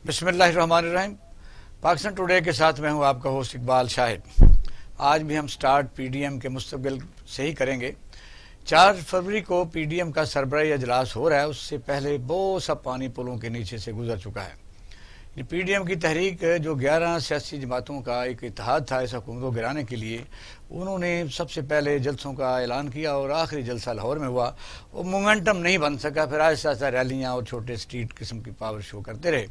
بسم اللہ الرحمن الرحیم۔ پاکستان ٹوڈے کے ساتھ میں ہوں آپ کا ہوسٹ اقبال شاہد۔ آج بھی ہم سٹارٹ پی ڈی ایم کے مستقبل سے ہی کریں گے۔ 4 فروری کو پی ڈی ایم کا سربراہی اجلاس ہو رہا ہے، اس سے پہلے بہت سا پانی پلوں کے نیچے سے گزر چکا ہے۔ پی ڈی ایم کی تحریک جو 11 سیاسی جماعتوں کا ایک اتحاد تھا اس حکومت کو گرانے کے لیے، انہوں نے سب سے پہلے جلسوں کا اعلان کیا اور آخری جلسہ لاہور میں ہوا۔ وہ مومنٹم نہیں بن سکا، پھر آہستہ آہستہ ریلیاں اور چھوٹے اسٹریٹ قسم کی پاور شو کرتے رہے۔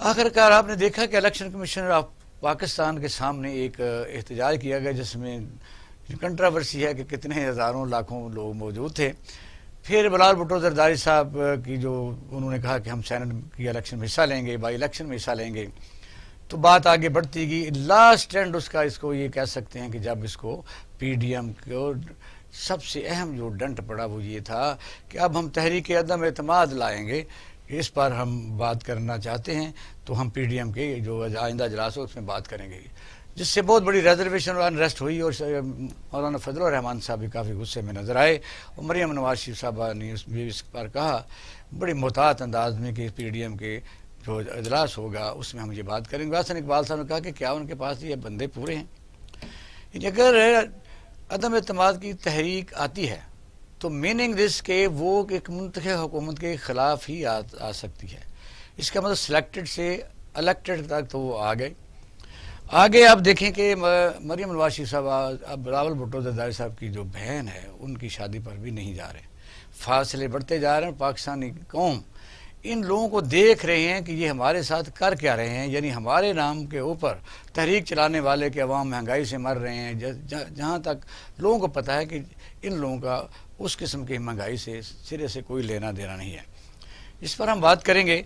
آخرکار آپ نے دیکھا کہ الیکشن کمیشنر آف پاکستان کے سامنے ایک احتجاج کیا گیا جس میں کنٹراورسی ہے کہ کتنے ہزاروں لاکھوں لوگ موجود تھے۔ پھر بلال بھٹو زرداری صاحب کی جو انہوں نے کہا کہ ہم سینٹ کی الیکشن میں حصہ لیں گے، بائی الیکشن میں حصہ لیں گے، تو بات آگے بڑھتی گئی۔ لاسٹ اینڈ اس کو یہ کہہ سکتے ہیں کہ جب اس کو پی ڈی ایم کو سب سے اہم جو ڈنٹ پڑا وہ یہ تھا کہ اب ہم تحریک عدم اعتماد لائیں گے، اس پر ہم بات کرنا چاہتے ہیں، تو ہم پی ڈی ایم کے جو آئندہ اجلاس ہو اس میں بات کریں گے، جس سے بہت بڑی ریزرویشن اور انریسٹ ہوئی۔ اور مولانا فضل الرحمان صاحب بھی کافی غصے میں نظر آئے اور مریم نواز شریف صاحبہ نے اس پر کہا بڑی محتاط انداز میں کہ پی ڈی ایم کے جو اجلاس ہوگا اس میں ہم یہ بات کریں گے۔ حسن اقبال صاحب نے کہا کہ کیا ان کے پاس یہ بندے پورے ہیں؟ اگر عدم اعتماد کی تحریک آتی ہے تو میننگ دس کہ وہ ایک منتخب حکومت کے خلاف ہی آ سکتی ہے۔ اس کا مطلب سلیکٹڈ سے الیکٹڈ تک تو وہ آ گئے۔ آگے آپ دیکھیں کہ مریم نواز شریف صاحب اب بلاول بھٹو زرداری صاحب کی جو بہن ہے ان کی شادی پر بھی نہیں جا رہے، فاصلے بڑھتے جا رہے ہیں۔ پاکستانی قوم ان لوگوں کو دیکھ رہے ہیں کہ یہ ہمارے ساتھ کر کیا رہے ہیں، یعنی ہمارے نام کے اوپر تحریک چلانے والے کے عوام مہنگائی سے مر رہے ہیں، جہاں تک لوگوں کو پتہ ہے کہ ان لوگوں کا اس قسم کی مہنگائی سے سرے سے کوئی لینا دینا نہیں ہے۔ اس پر ہم بات کریں گے۔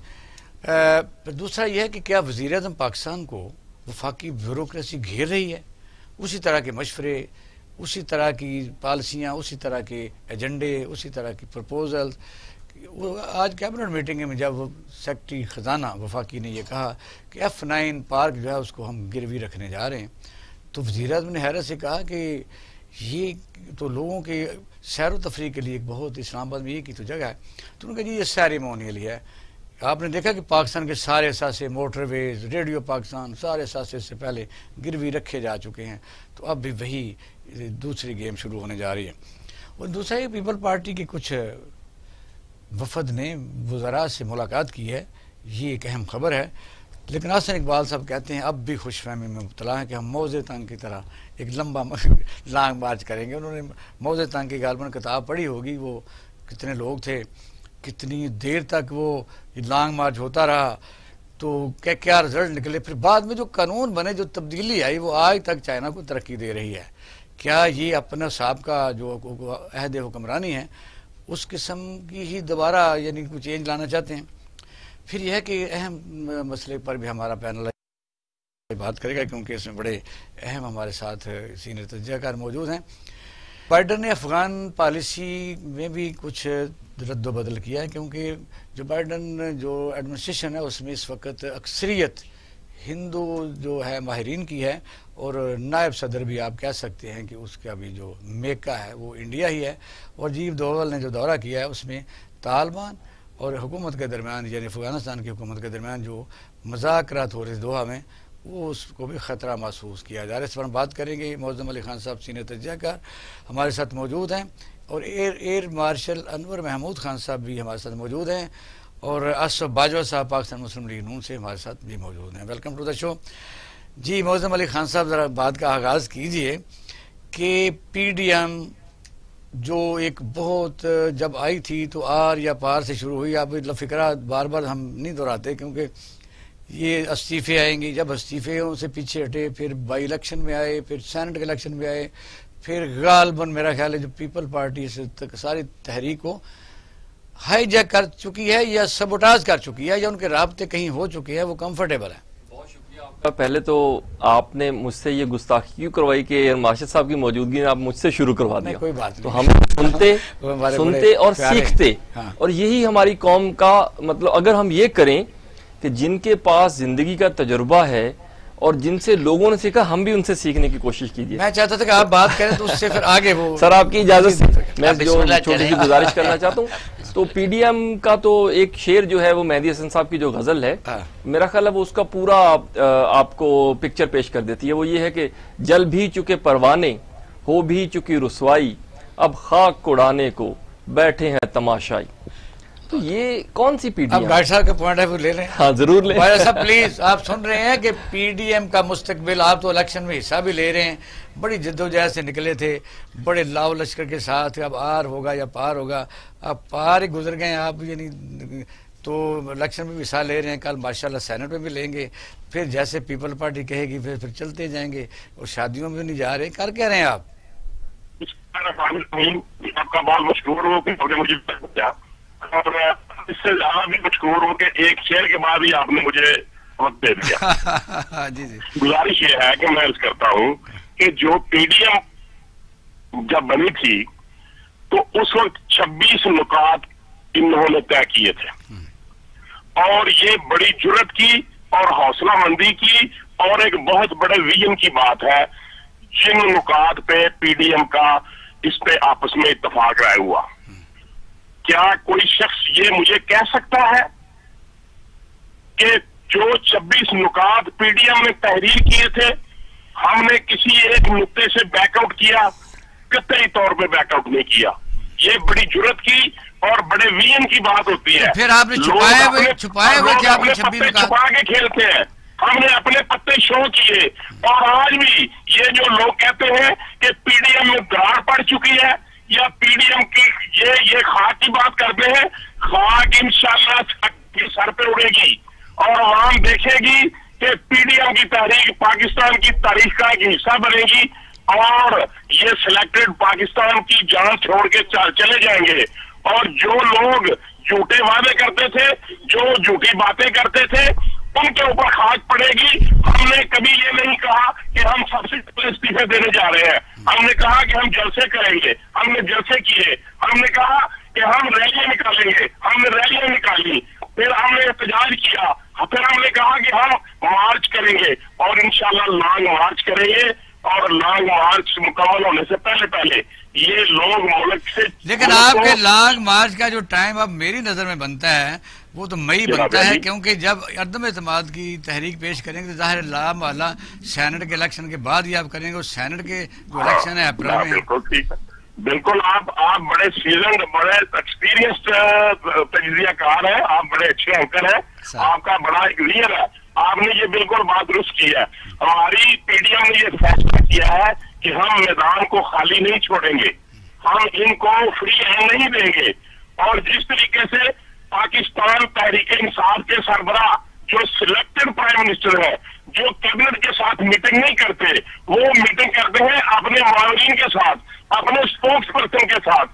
دوسرا یہ ہے کہ کیا وزیر اعظم پاکستان کو وفاقی بیوروکریسی گھیر رہی ہے؟ اسی طرح کے مشورے، اسی طرح کی پالیسیاں، اسی طرح کے ایجنڈے، اسی طرح کی پرپوزل۔ آج کیبنٹ میٹنگ میں جب سیکرٹری خزانہ وفاقی نے یہ کہا کہ F9 پارک جو ہے اس کو ہم گروی رکھنے جا رہے ہیں، تو وزیر اعظم نے حیرت سے کہا کہ یہ تو لوگوں کے سیر و تفریح کے لیے ایک بہت اسلام آباد میں یہ کی تو جگہ ہے۔ تو انہوں نے کہا جی یہ سیریمونیل ہے۔ آپ نے دیکھا کہ پاکستان کے سارے اثاثے، موٹر ویز، ریڈیو پاکستان، سارے اثاثے سے پہلے گروی رکھے جا چکے ہیں، تو اب بھی وہی دوسری گیم شروع ہونے جا رہی ہے۔ اور دوسرا یہ پیپل پارٹی کے کچھ وفد نے وزراء سے ملاقات کی ہے، یہ ایک اہم خبر ہے، لیکن حسن اقبال صاحب کہتے ہیں اب بھی خوش فہمی میں مبتلا ہیں کہ ہم موزے تنگ کی طرح ایک لمبا لانگ مارچ کریں گے۔ انہوں نے موزے تنگ کی غالباً کتاب پڑھی ہوگی، وہ کتنے لوگ تھے، کتنی دیر تک وہ لانگ مارچ ہوتا رہا، تو کیا رزلٹ نکلے۔ پھر بعد میں جو قانون بنے، جو تبدیلی آئی، وہ آج تک چائنا کو ترقی دے رہی ہے۔ کیا یہ اپنا سابقہ جو عہد حکمرانی ہے اس قسم کی ہی دوبارہ یعنی کچھ چینج لانا چاہتے ہیں؟ پھر یہ ہے کہ اہم مسئلے پر بھی ہمارا پینل بات کرے گا، کیونکہ اس میں بڑے اہم ہمارے ساتھ سینئر تجزیہ کار موجود ہیں۔ بائیڈن نے افغان پالیسی میں بھی کچھ رد و بدل کیا ہے، کیونکہ جو بائیڈن جو ایڈمنسٹریشن ہے اس میں اس وقت اکثریت ہندو جو ہے ماہرین کی ہے، اور نائب صدر بھی آپ کہہ سکتے ہیں کہ اس کا بھی جو میکہ ہے وہ انڈیا ہی ہے۔ اور جیو دوول نے جو دورہ کیا ہے اس میں طالبان اور حکومت کے درمیان، یعنی افغانستان کی حکومت کے درمیان جو مذاکرات ہو رہے دوحہ میں، وہ اس کو بھی خطرہ محسوس کیا جا رہا ہے۔ اس پر ہم بات کریں گے۔ معظم علی خان صاحب سینئر تجزیہ کار ہمارے ساتھ موجود ہیں، اور ایئر مارشل انور محمود خان صاحب بھی ہمارے ساتھ موجود ہیں، اور اشرف باجوہ صاحب پاکستان مسلم لیگ نون سے ہمارے ساتھ بھی موجود ہیں۔ ویلکم ٹو دا شو۔ جی معظم علی خان صاحب ذرا بات کا آغاز کیجئے کہ پی ڈی ایم جو ایک بہت جب آئی تھی تو آر یا پار سے شروع ہوئی، اب فکرہ بار بار ہم نہیں دہراتے کیونکہ یہ استعفے آئیں گے، جب استعفوں سے پیچھے ہٹے، پھر بائی الیکشن میں آئے، پھر سینٹ کے الیکشن میں آئے، پھر غالباً میرا خیال ہے جو پیپل پارٹی سے ساری تحریک کو ہائی جیک کر چکی ہے یا سبوٹاج کر چکی ہے، یا ان کے رابطے کہیں ہو چکے ہیں، وہ کمفرٹیبل ہے۔ بہت شکریہ آپ کا۔ پہلے تو آپ نے مجھ سے یہ گستاخی کیوں کروائی کہ ماشد صاحب کی موجودگی میں آپ مجھ سے شروع کروا دیا؟ کوئی بات نہیں، تو ہم سنتے اور سیکھتے، اور یہی ہماری قوم کا مطلب، اگر ہم یہ کریں کہ جن کے پاس زندگی کا تجربہ ہے اور جن سے لوگوں نے سیکھا، ہم بھی ان سے سیکھنے کی کوشش کیجیے۔ میں چاہتا تھا کہ آپ بات کریں تو اس سے پھر آگے وہ سر آپ کی اجازت سے میں جو چھوٹی سی گزارش کرنا چاہتا ہوں، تو پی ڈی ایم کا تو ایک شعر جو ہے وہ مہدی حسن صاحب کی جو غزل ہے، میرا خیال ہے وہ اس کا پورا آپ کو پکچر پیش کر دیتی ہے. وہ یہ ہے کہ جل بھی چکے پروانے، ہو بھی چکی رسوائی، اب خاک اڑانے کو بیٹھے ہیں تماشائی. تو یہ کون سی پی ڈی ایم؟ اب گائیڈ صاحب کا پوائنٹ ہے وہ لے لیں. ہاں ضرور لیں. بھائی صاحب پلیز، آپ سن رہے ہیں کہ پی ڈی ایم کا مستقبل، آپ تو الیکشن میں حصہ بھی لے رہے ہیں، بڑی جدوجہد سے نکلے تھے، بڑے لاؤ لشکر کے ساتھ، اب آر ہوگا یا پار ہوگا، اب پار ہی گزر گئے آپ، یعنی تو الیکشن میں بھی حصہ لے رہے ہیں، کل ماشاءاللہ سینٹ میں بھی لیں گے، پھر جیسے پیپل پارٹی کہے گی پھر چلتے جائیں گے، اور شادیوں میں نہیں جا رہے. کر کہہ رہے ہیں آپ؟ آپ کا بہت مشکور ہو کہ مجھے اور اس سے زیادہ بھی مشکور ہو کہ ایک شعر کے بعد ہی آپ نے مجھے وقت دے دیا. جی جی. گزارش یہ ہے کہ میں عرض کرتا ہوں کہ جو پی ڈی ایم جب بنی تھی تو اس وقت 26 نکات انہوں نے طے کیے تھے، اور یہ بڑی جرت کی اور حوصلہ مندی کی اور ایک بہت بڑے ویژن کی بات ہے. جن نکات پہ پی ڈی ایم کا اس پہ آپس میں اتفاق رائے ہوا، کیا کوئی شخص یہ مجھے کہہ سکتا ہے کہ جو 26 نکات پی ڈی ایم نے تحریر کیے تھے ہم نے کسی ایک نقطے سے بیک آؤٹ کیا؟ قطعی طور پہ بیک آؤٹ نہیں کیا. یہ بڑی جرت کی اور بڑے ویژن کی بات ہوتی ہے. پھر آپ نے چھپائے ہوئے کیا آپ نے 26 نکات چھپا کے کھیلتے ہیں. ہم نے اپنے پتے شو کیے، اور آج بھی یہ جو لوگ کہتے ہیں کہ پی ڈی ایم میں دراڑ پڑ چکی ہے یا پی ڈی ایم کی یہ خاک کی بات کرتے ہیں، خاک انشاءاللہ سر پہ اڑے گی اور عوام دیکھے گی کہ پی ڈی ایم کی تحریک پاکستان کی تاریخ کا ایک حصہ بنے گی، اور یہ سلیکٹڈ پاکستان کی جان چھوڑ کے چلے جائیں گے. اور جو لوگ جھوٹے وعدے کرتے تھے، جو جھوٹی باتیں کرتے تھے، ان کے اوپر خاک پڑے گی. ہم نے کبھی یہ نہیں کہا کہ ہم سب سے پہلے استعفے دینے جا رہے ہیں. ہم نے کہا کہ ہم جلسے کریں گے، ہم نے جلسے کیے. ہم نے کہا کہ ہم ریلیاں نکالیں گے، ہم نے ریلیاں نکالی. پھر ہم نے احتجاج کیا، پھر ہم نے کہا کہ ہم مارچ کریں گے، اور انشاءاللہ لانگ مارچ کریں گے. اور لانگ مارچ مکمل ہونے سے پہلے یہ لوگ ملک سے، لیکن آپ کے لانگ مارچ کا جو ٹائم اب میری نظر میں بنتا ہے وہ تو مئی بنتا ہے، کیونکہ جب عدم اعتماد کی تحریک پیش کریں گے تو ظاہر لا محالہ سینٹ کے الیکشن کے بعد ہی آپ کریں گے، اور سینٹ کے جو الیکشن ہے اپریل میں. بالکل ٹھیک ہے، بالکل. آپ بڑے سیزنڈ، بڑے ایکسپیرینسڈ تجزیہ کار ہیں، آپ بڑے اچھے اینکر ہیں، آپ کا بڑا ایک ویژن ہے. آپ نے یہ بالکل بات درست کی ہے. ہماری پی ڈی ایم نے یہ فیصلہ کیا ہے کہ ہم میدان کو خالی نہیں چھوڑیں گے، ہم ان کو فری ہینڈ نہیں دیں گے. اور جس طریقے سے پاکستان تحریک انصاف کے سربراہ جو سلیکٹڈ پرائم منسٹر ہے، جو کیبنٹ کے ساتھ میٹنگ نہیں کرتے، وہ میٹنگ کرتے ہیں اپنے معاونین کے ساتھ، اپنے اسپوکس پرسن کے ساتھ.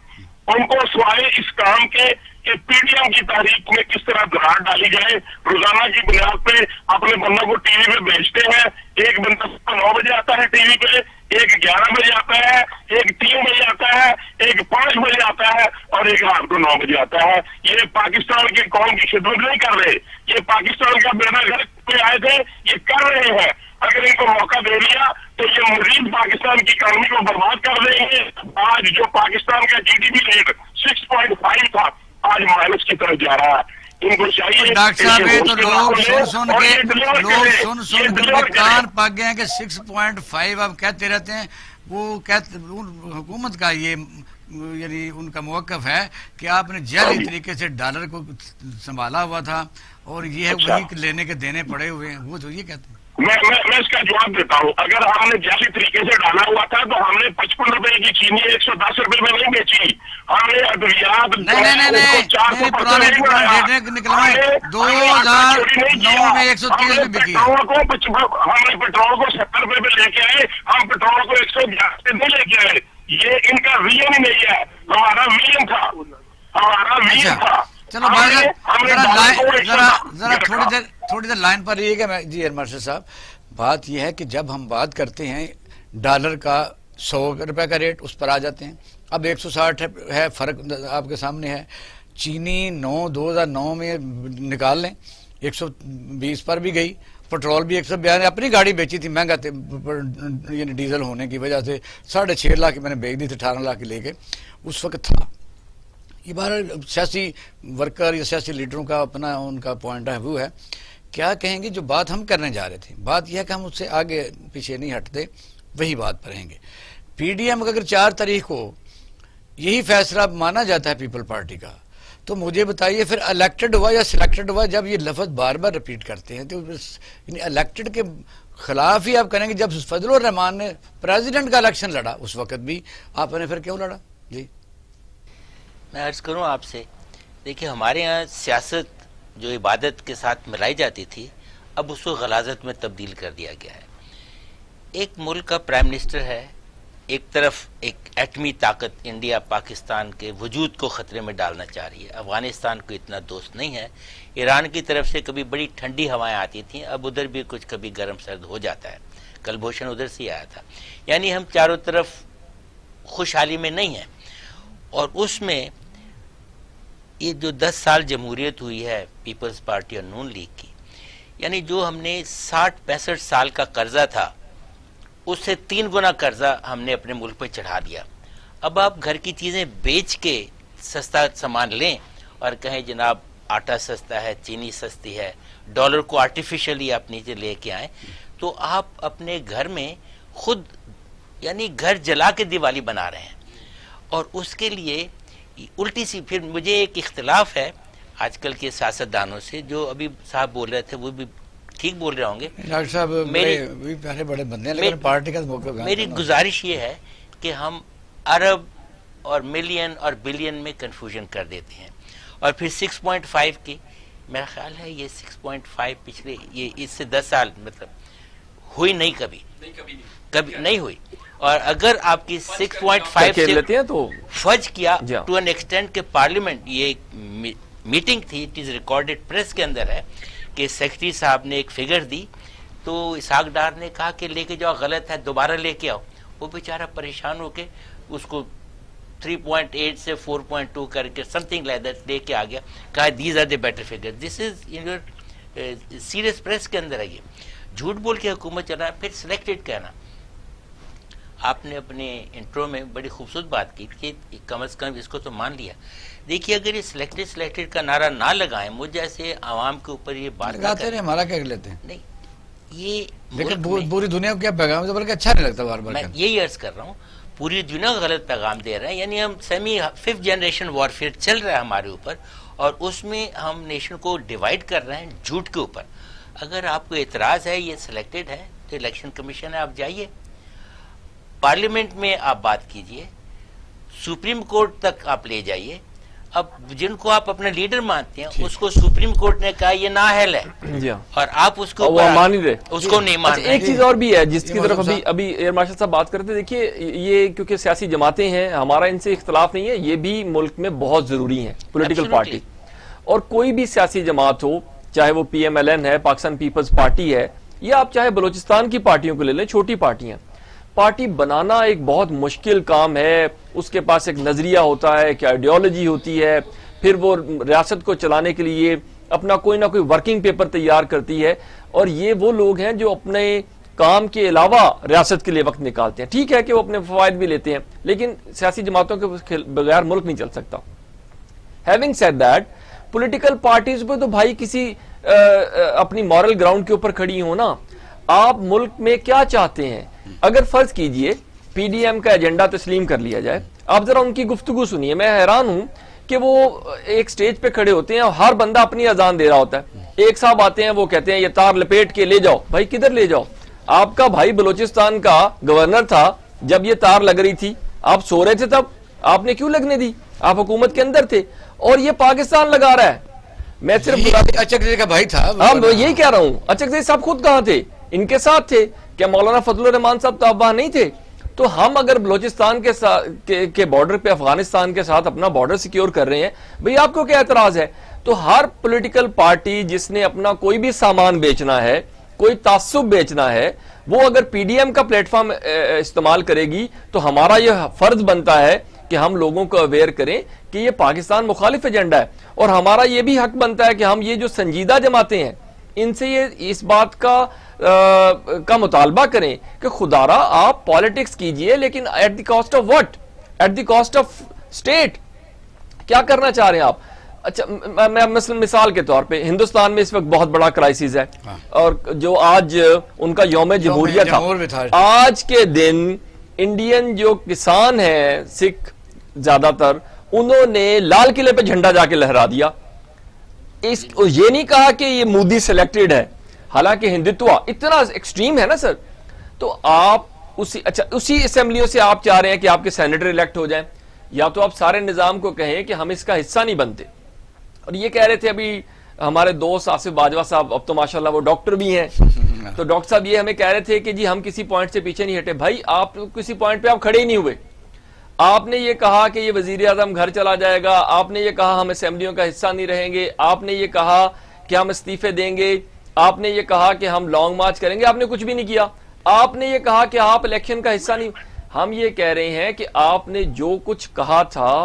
ان کو سوائے اس کام کے کہ پی ڈی ایم کی تحریک میں کس طرح دراڑ ڈالی جائے، روزانہ کی بنیاد پہ اپنے بندوں کو ٹی وی پہ بھیجتے ہیں. ایک بندہ 9 بجے آتا ہے ٹی وی پہ، ایک 11 بجے آتا ہے، ایک 3 بجے آتا ہے، ایک 5 بجے آتا ہے، اور ایک رات کو 9 بجے آتا ہے. یہ پاکستان کی قوم کی خدمت نہیں کر رہے، یہ پاکستان کا بیڑا گرک پہ آئے تھے، یہ کر رہے ہیں. اگر ان کو موقع دے دیا تو یہ مزید پاکستان کی اکانومی کو برباد کر دیں گے. آج جو پاکستان کا جی ڈی پی ریٹ 6.5 تھا، آج مائنس کی طرف جا رہا ہے. ان کو چاہیے ڈاکٹر صاحب یہ تو لوگ سن کے کان پک گئے ہیں کہ 6.5 آپ کہتے رہتے ہیں. وہ حکومت کا یہ یعنی ان کا موقف ہے کہ آپ نے جعلی طریقے سے ڈالر کو سنبھالا ہوا تھا اور یہ وہی لینے کے دینے پڑے ہوئے ہیں. وہ تو یہ کہتے ہیں. میں اس کا جواب دیتا ہوں. اگر ہم نے جعلی طریقے سے ڈالا ہوا تھا تو ہم نے 55 روپے کی چینی 110 روپے میں نہیں بیچی. ہم نے ادویات ہم نے پیٹرول کو 70 روپے پہ لے کے آئے، ہم پیٹرول کو 110 پہ نہیں لے کے آئے. یہ ان کا ویژن ہی نہیں ہے، ہمارا ویژن تھا، ہمارا ویژن تھا. چلو ذرا تھوڑی دیر لائن پر رہیے گا. جی ارمرشد صاحب، بات یہ ہے کہ جب ہم بات کرتے ہیں ڈالر کا 100 روپے کا ریٹ، اس پر آ جاتے ہیں. اب 160 ہے، فرق آپ کے سامنے ہے. چینی 2009 میں نکال لیں 120 پر بھی گئی، پٹرول بھی 192. اپنی گاڑی بیچی تھی مہنگا یعنی ڈیزل ہونے کی وجہ سے 6.5 لاکھ میں نے بیچ دی تھی، 18 لاکھ لے کے اس وقت تھا. یہ بہرحال سیاسی ورکر یا سیاسی لیڈروں کا اپنا ان کا پوائنٹ ہے، وہ ہے کیا کہیں گے. جو بات ہم کرنے جا رہے تھے، بات یہ ہے کہ ہم اس سے آگے پیچھے نہیں ہٹتے، وہی بات پر رہیں گے. پی ڈی ایم اگر 4 تاریخ کو یہی فیصلہ مانا جاتا ہے پیپل پارٹی کا، تو مجھے بتائیے پھر الیکٹڈ ہوا یا سلیکٹڈ ہوا. جب یہ لفظ بار بار ریپیٹ کرتے ہیں تو یعنی الیکٹڈ کے خلاف ہی آپ کریں گے. جب فضل الرحمان نے پریزیڈنٹ کا الیکشن لڑا اس وقت بھی آپ نے پھر کیوں لڑا؟ جی میں عرض کروں آپ سے، دیکھیں ہمارے یہاں سیاست جو عبادت کے ساتھ ملائی جاتی تھی، اب اس کو غلاظت میں تبدیل کر دیا گیا ہے. ایک ملک کا پرائم منسٹر ہے، ایک طرف ایک ایٹمی طاقت انڈیا پاکستان کے وجود کو خطرے میں ڈالنا چاہ رہی ہے. افغانستان کو اتنا دوست نہیں ہے. ایران کی طرف سے کبھی بڑی ٹھنڈی ہوائیں آتی تھیں، اب ادھر بھی کچھ کبھی گرم سرد ہو جاتا ہے. کل بھوشن ادھر سے آیا تھا. یعنی ہم چاروں طرف خوشحالی میں نہیں ہیں. اور اس میں یہ جو 10 سال جمہوریت ہوئی ہے پیپلز پارٹی اور نون لیگ کی، یعنی جو ہم نے 60-65 سال کا قرضہ تھا، اس سے 3 گنا قرضہ ہم نے اپنے ملک پہ چڑھا دیا. اب آپ گھر کی چیزیں بیچ کے سستا سامان لیں اور کہیں جناب آٹا سستا ہے، چینی سستی ہے، ڈالر کو آرٹیفیشلی آپ نیچے لے کے آئیں، تو آپ اپنے گھر میں خود یعنی گھر جلا کے دیوالی بنا رہے ہیں. اور اس کے لیے الٹی سی پھر مجھے ایک اختلاف ہے آج کل کے سیاستدانوں سے، جو ابھی صاحب بول رہے تھے وہ بھی ٹھیک بول رہے ہوں گے. ڈاکٹر صاحب بڑے بندے ہیں لیکن پارٹی کا موقع. میری گزارش یہ ہے کہ ہم ارب اور ملین اور بلین میں کنفیوژن کر دیتے ہیں. اور پھر 6.5 کی میرا خیال ہے یہ 6.5 پچھلے یہ اس سے 10 سال مطلب ہوئی نہیں، کبھی نہیں ہوئی. اور اگر آپ کی 6.5 سے تو فج کیا ٹو این ایکسٹینٹ کہ پارلیمنٹ، یہ میٹنگ تھی، اٹ از ریکارڈڈ پریس کے اندر ہے کہ سیکرٹری صاحب نے ایک فگر دی تو اسحاق ڈار نے کہا کہ لے کے جاؤ، غلط ہے دوبارہ لے کے آؤ. وہ بیچارہ پریشان ہو کے اس کو 3.8 سے 4.2 کر کے سم تھنگ لائک دیٹ لے کے آ گیا. کہا these are the better figure. This is in your series press کے اندر ہے. یہ جھوٹ بول کے حکومت چل رہا ہے. پھر سلیکٹڈ کہنا، آپ نے اپنے انٹرو میں بڑی خوبصورت بات کی کہ کم از کم اس کو تو مان لیا. دیکھیے اگر یہ سلیکٹڈ کا نعرہ نہ لگائیں، مجھ جیسے عوام کے اوپر یہ بات لگاتے ہیں، ہمارا کیا لیتے ہیں نہیں. یہ لیکن پوری دنیا کو کیا پیغام ہے بلکہ اچھا نہیں لگتا بار بار. میں یہی عرض کر رہا ہوں، پوری دنیا کو غلط پیغام دے رہے ہیں. یعنی ہم سیمی 5th جنریشن وارفیئر چل رہا ہے ہمارے اوپر، اور اس میں ہم نیشن کو ڈیوائیڈ کر رہے ہیں جھوٹ کے اوپر. اگر آپ کو اعتراض ہے یہ سلیکٹڈ ہے تو الیکشن کمیشن ہے، آپ جائیے پارلیمنٹ میں آپ بات کیجئے، سپریم کورٹ تک آپ لے جائیے. اب جن کو آپ اپنا لیڈر مانتے ہیں اس کو سپریم کورٹ نے کہا یہ نااہل ہے اور آپ اس کو مان ہی رہے، اس کو نہیں مان رہے. ایک چیز اور بھی ہے جس کی طرف ابھی ایئر مارشل صاحب بات کرتے. دیکھیے یہ کیونکہ سیاسی جماعتیں ہیں، ہمارا ان سے اختلاف نہیں ہے، یہ بھی ملک میں بہت ضروری ہیں پولیٹیکل پارٹی. اور کوئی بھی سیاسی جماعت ہو، چاہے وہ پی ایم ایل این ہے، پاکستان پیپلز پارٹی ہے، یا آپ چاہے بلوچستان کی پارٹیوں کو لے لیں، چھوٹی پارٹیاں. پارٹی بنانا ایک بہت مشکل کام ہے. اس کے پاس ایک نظریہ ہوتا ہے، ایک آئیڈیالوجی ہوتی ہے، پھر وہ ریاست کو چلانے کے لیے اپنا کوئی نہ کوئی ورکنگ پیپر تیار کرتی ہے. اور یہ وہ لوگ ہیں جو اپنے کام کے علاوہ ریاست کے لیے وقت نکالتے ہیں. ٹھیک ہے کہ وہ اپنے فوائد بھی لیتے ہیں، لیکن سیاسی جماعتوں کے بغیر ملک نہیں چل سکتا. Having said that, political parties پہ تو بھائی کسی اپنی مورل گراؤنڈ کے اوپر کھڑی ہو نا. آپ ملک میں کیا چاہتے ہیں؟ اگر فرض کیجئے پی ڈی ایم کا ایجنڈا تسلیم کر لیا جائے، آپ ذرا ان کی گفتگو سنیے. میں حیران ہوں کہ وہ ایک سٹیج پہ کھڑے ہوتے ہیں اور ہر بندہ اپنی اذان دے رہا ہوتا ہے. ایک صاحب آتے ہیں، وہ کہتے ہیں یہ تار لپیٹ کے لے جاؤ. بھائی کدھر لے جاؤ؟ آپ کا بھائی بلوچستان کا گورنر تھا جب یہ تار لگ رہی تھی، آپ سو رہے تھے تب، آپ نے کیوں لگنے دی؟ آپ حکومت کے اندر تھے. اور یہ پاکستان لگا رہا ہے. میں صرف اچکزئی کا بھائی تھا، یہی کہہ رہا ہوں. اچکزئی صاحب خود کہاں تھے؟ ان کے ساتھ تھے. کیا مولانا فضل الرحمان صاحب تو وہاں نہیں تھے؟ تو ہم اگر بلوچستان کے بارڈر پہ افغانستان کے ساتھ اپنا بارڈر سیکیور کر رہے ہیں، بھئی آپ کو کیا اعتراض ہے؟ تو ہر پولیٹیکل پارٹی جس نے اپنا کوئی بھی سامان بیچنا ہے، کوئی تعصب بیچنا ہے، وہ اگر پی ڈی ایم کا پلیٹ فارم استعمال کرے گی تو ہمارا یہ فرض بنتا ہے کہ ہم لوگوں کو اویئر کریں کہ یہ پاکستان مخالف ایجنڈا ہے. اور ہمارا یہ بھی حق بنتا ہے کہ ہم یہ جو سنجیدہ جماعتیں ہیں ان سے یہ اس بات کا مطالبہ کریں کہ خدا را آپ پالیٹکس کیجئے، لیکن at the cost of what? At the cost of state. کیا کرنا چاہ رہے ہیں آپ؟ اچھا میں مثال کے طور پہ ہندوستان میں اس وقت بہت بڑا کرائسس ہے، اور جو آج ان کا یوم جمہوریہ تھا، آج کے دن انڈین جو کسان ہیں سکھ زیادہ تر، انہوں نے لال قلعے پہ جھنڈا جا کے لہرا دیا. یہ نہیں کہا کہ یہ مودی سلیکٹڈ ہے، حالانکہ ہندوتوا اتنا ایکسٹریم ہے نا سر. تو آپ اسی اسمبلیوں سے آپ چاہ رہے ہیں کہ آپ کے سینیٹر الیکٹ ہو جائیں، یا تو آپ سارے نظام کو کہیں کہ ہم اس کا حصہ نہیں بنتے. اور یہ کہہ رہے تھے ابھی ہمارے دوست آصف باجوہ صاحب، اب تو ماشاءاللہ وہ ڈاکٹر بھی ہیں، تو ڈاکٹر صاحب یہ ہمیں کہہ رہے تھے کہ جی ہم کسی پوائنٹ سے پیچھے نہیں ہٹے. بھائی آپ کسی پوائنٹ پہ آپ کھڑے ہی نہیں ہوئے. آپ نے یہ کہا کہ یہ وزیر اعظم گھر چلا جائے گا، آپ نے یہ کہا ہم اسمبلیوں کا حصہ نہیں رہیں گے، آپ نے یہ کہا کہ ہم استعفے دیں گے، آپ نے یہ کہا کہ ہم لانگ مارچ کریں گے. آپ نے کچھ بھی نہیں کیا. آپ نے یہ کہا کہ آپ الیکشن کا حصہ نہیں. ہم یہ کہہ رہے ہیں کہ آپ نے جو کچھ کہا تھا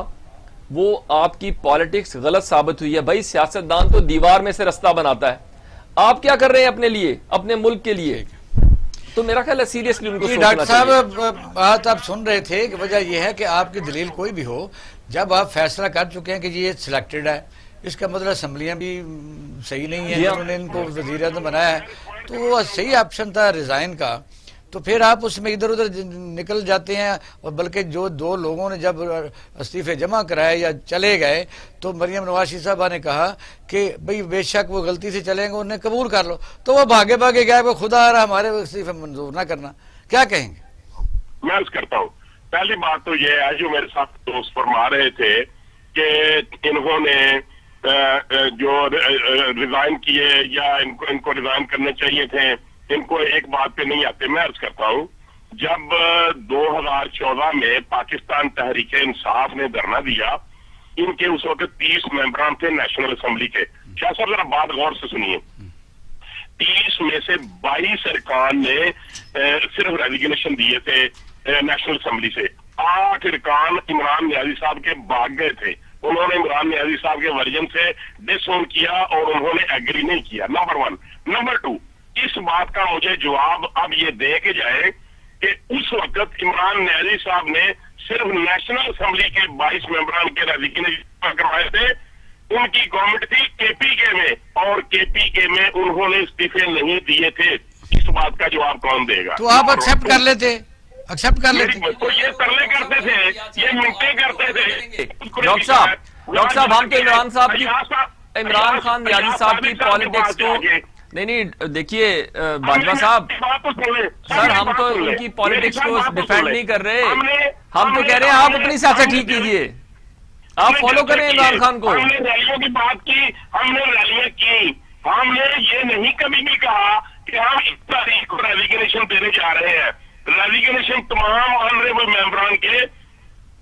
وہ آپ کی پالیٹکس غلط ثابت ہوئی ہے. بھائی سیاستدان تو دیوار میں سے رستہ بناتا ہے. آپ کیا کر رہے ہیں اپنے لیے، اپنے ملک کے لیے؟ تو میرا خیال ہے سیریسلی ان کو سوچنا چاہیے. ڈاکٹر صاحب بات آپ سن رہے تھے کہ وجہ یہ ہے کہ آپ کی دلیل کوئی بھی ہو، جب آپ فیصلہ کر چکے ہیں کہ یہ سلیکٹڈ ہے، اس کا مطلب اسمبلیاں بھی صحیح نہیں ہیں، انہوں نے ان کو وزیر اعظم بنایا ہے، تو وہ صحیح آپشن تھا ریزائن کا. تو پھر آپ اس میں ادھر ادھر نکل جاتے ہیں. اور بلکہ جو دو لوگوں نے جب استعفے جمع کرائے یا چلے گئے تو مریم نواز صاحبہ نے کہا کہ بھئی بے شک وہ غلطی سے چلیں گے، انہیں قبول کر لو. تو وہ بھاگے گئے وہ خدا آ رہا ہمارے استعفے منظور نہ کرنا. کیا کہیں گے؟ میں عرض کرتا ہوں، پہلی بات تو یہ ہے جو میرے ساتھ دوست فرما رہے تھے کہ انہوں نے جو ریزائن کیے یا ان کو ریزائن کرنے چاہیے تھے، ان کو ایک بات پہ نہیں آتے. میں عرض کرتا ہوں، جب 2014 میں پاکستان تحریک انصاف نے دھرنا دیا، ان کے اس وقت 30 ممبران تھے نیشنل اسمبلی کے. شاہ صاحب ذرا بات غور سے سنیے، 30 میں سے 22 ارکان نے صرف ریزیگنیشن دیے تھے نیشنل اسمبلی سے. 8 ارکان عمران نیازی صاحب کے بھاگ گئے تھے. انہوں نے عمران نیازی صاحب کے ورژن سے ڈس اون کیا اور انہوں نے ایگری نہیں کیا. نمبر 1. نمبر 2، اس بات کا مجھے جواب اب یہ دے کے جائے کہ اس وقت عمران نیازی صاحب نے صرف نیشنل اسمبلی کے 22 ممبران کے ریزیگنیشن کروائے تھے. ان کی گورنمنٹ تھی کے پی کے میں، اور کے پی کے میں انہوں نے استعفے نہیں دیے تھے. اس بات کا جواب کون دے گا؟ تو آپ ایکسپٹ کر لیتے، ایکسپٹ کر لیتے. تو یہ ترلے کرتے تھے، یہ منٹیں کرتے تھے. ڈاکٹر صاحب ہم تو عمران خان نیازی صاحب کی پالیٹکس کو نہیں دیکھیے باجوہ صاحب، سر ہم تو ان کی پالیٹکس کو ڈیفینڈ نہیں کر رہے، ہم تو کہہ رہے ہیں آپ اپنی سیاست ٹھیک کیجئے، آپ فالو کریں عمران خان کو. ہم نے ریلیوں کی بات کی، ہم نے ریلیاں کی، ہم نے یہ نہیں کبھی بھی کہا کہ ہم اس تاریخ کو ریزیگنیشن دینے جا رہے ہیں. ریزیگنیشن تمام آنریبل ممبران کے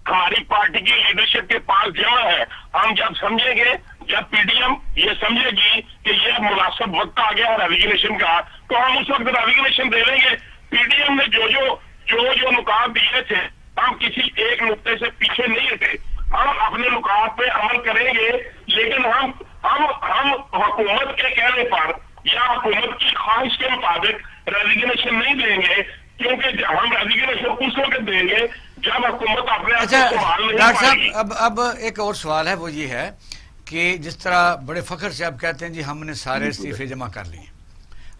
ہماری پارٹی کی لیڈرشپ کے پاس جمع ہے. ہم جب سمجھیں گے، جب پی ڈی ایم یہ سمجھے گی کہ یہ مناسب وقت آ گیا ریزیگنیشن کا، تو ہم اس وقت ریزیگنیشن دے دیں گے. پی ڈی ایم نے جو نکات دیے تھے، ہم کسی ایک نقطے سے پیچھے نہیں ہٹے. ہم اپنے نکات پہ عمل کریں گے، لیکن ہم حکومت کے کہنے پر یا حکومت کی خواہش کے مطابق ریزیگنیشن نہیں دیں گے، کیونکہ ہم ریزیگنیشن اس وقت دیں گے جب حکومت اپنے آپ کو سنبھال نہیں پائے گی. اب ایک اور سوال ہے، وہ یہ ہے کہ جس طرح بڑے فخر سے آپ کہتے ہیں جی ہم نے سارے استعفے جمع کر لیے،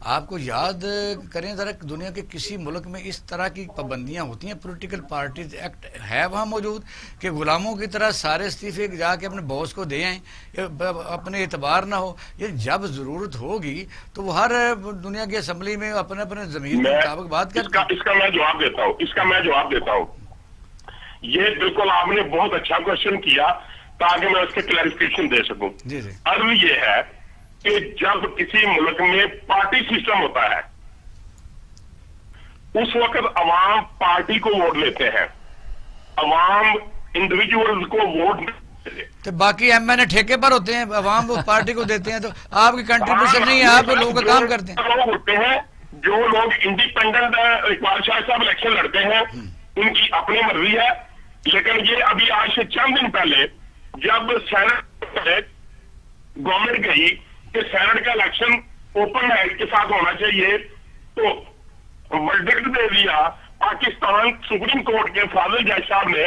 آپ کو یاد کریں ذرا دنیا کے کسی ملک میں اس طرح کی پابندیاں ہوتی ہیں؟ پولیٹیکل پارٹیز ایکٹ ہے وہاں موجود کہ غلاموں کی طرح سارے استعفے جا کے اپنے باس کو دے آئیں، اپنے اعتبار نہ ہو؟ یہ جب ضرورت ہوگی تو وہ ہر دنیا کی اسمبلی میں اپنے ضمیر کے مطابق بات کرتے ہیں. اس کا میں جواب دیتا ہوں. یہ بالکل آپ نے بہت اچھا کوشچن کیا تاکہ میں اس کے کلیریفیکیشن دے سکوں. عرض یہ ہے کہ جب کسی ملک میں پارٹی سسٹم ہوتا ہے، اس وقت عوام پارٹی کو ووٹ لیتے ہیں، عوام انڈیویجولز کو ووٹ نہیں دیتے. تو باقی ایم این اے ٹھیکے پر ہوتے ہیں، عوام پارٹی کو دیتے ہیں، تو آپ کی کنٹریبیوشن نہیں ہے، آپ لوگوں کا کام کرتے ہیں. لوگ ہوتے ہیں جو لوگ انڈیپینڈنٹ اقبال شاہ صاحب الیکشن لڑتے ہیں، ان کی اپنی مرضی ہے. لیکن یہ ابھی آج سے چند دن پہلے جب سینٹ گورنمنٹ گئی کہ سینٹ کا الیکشن اوپن ہینڈ کے ساتھ ہونا چاہیے، تو ورڈکٹ دے دیا پاکستان سپریم کورٹ کے فاضل جج صاحب نے.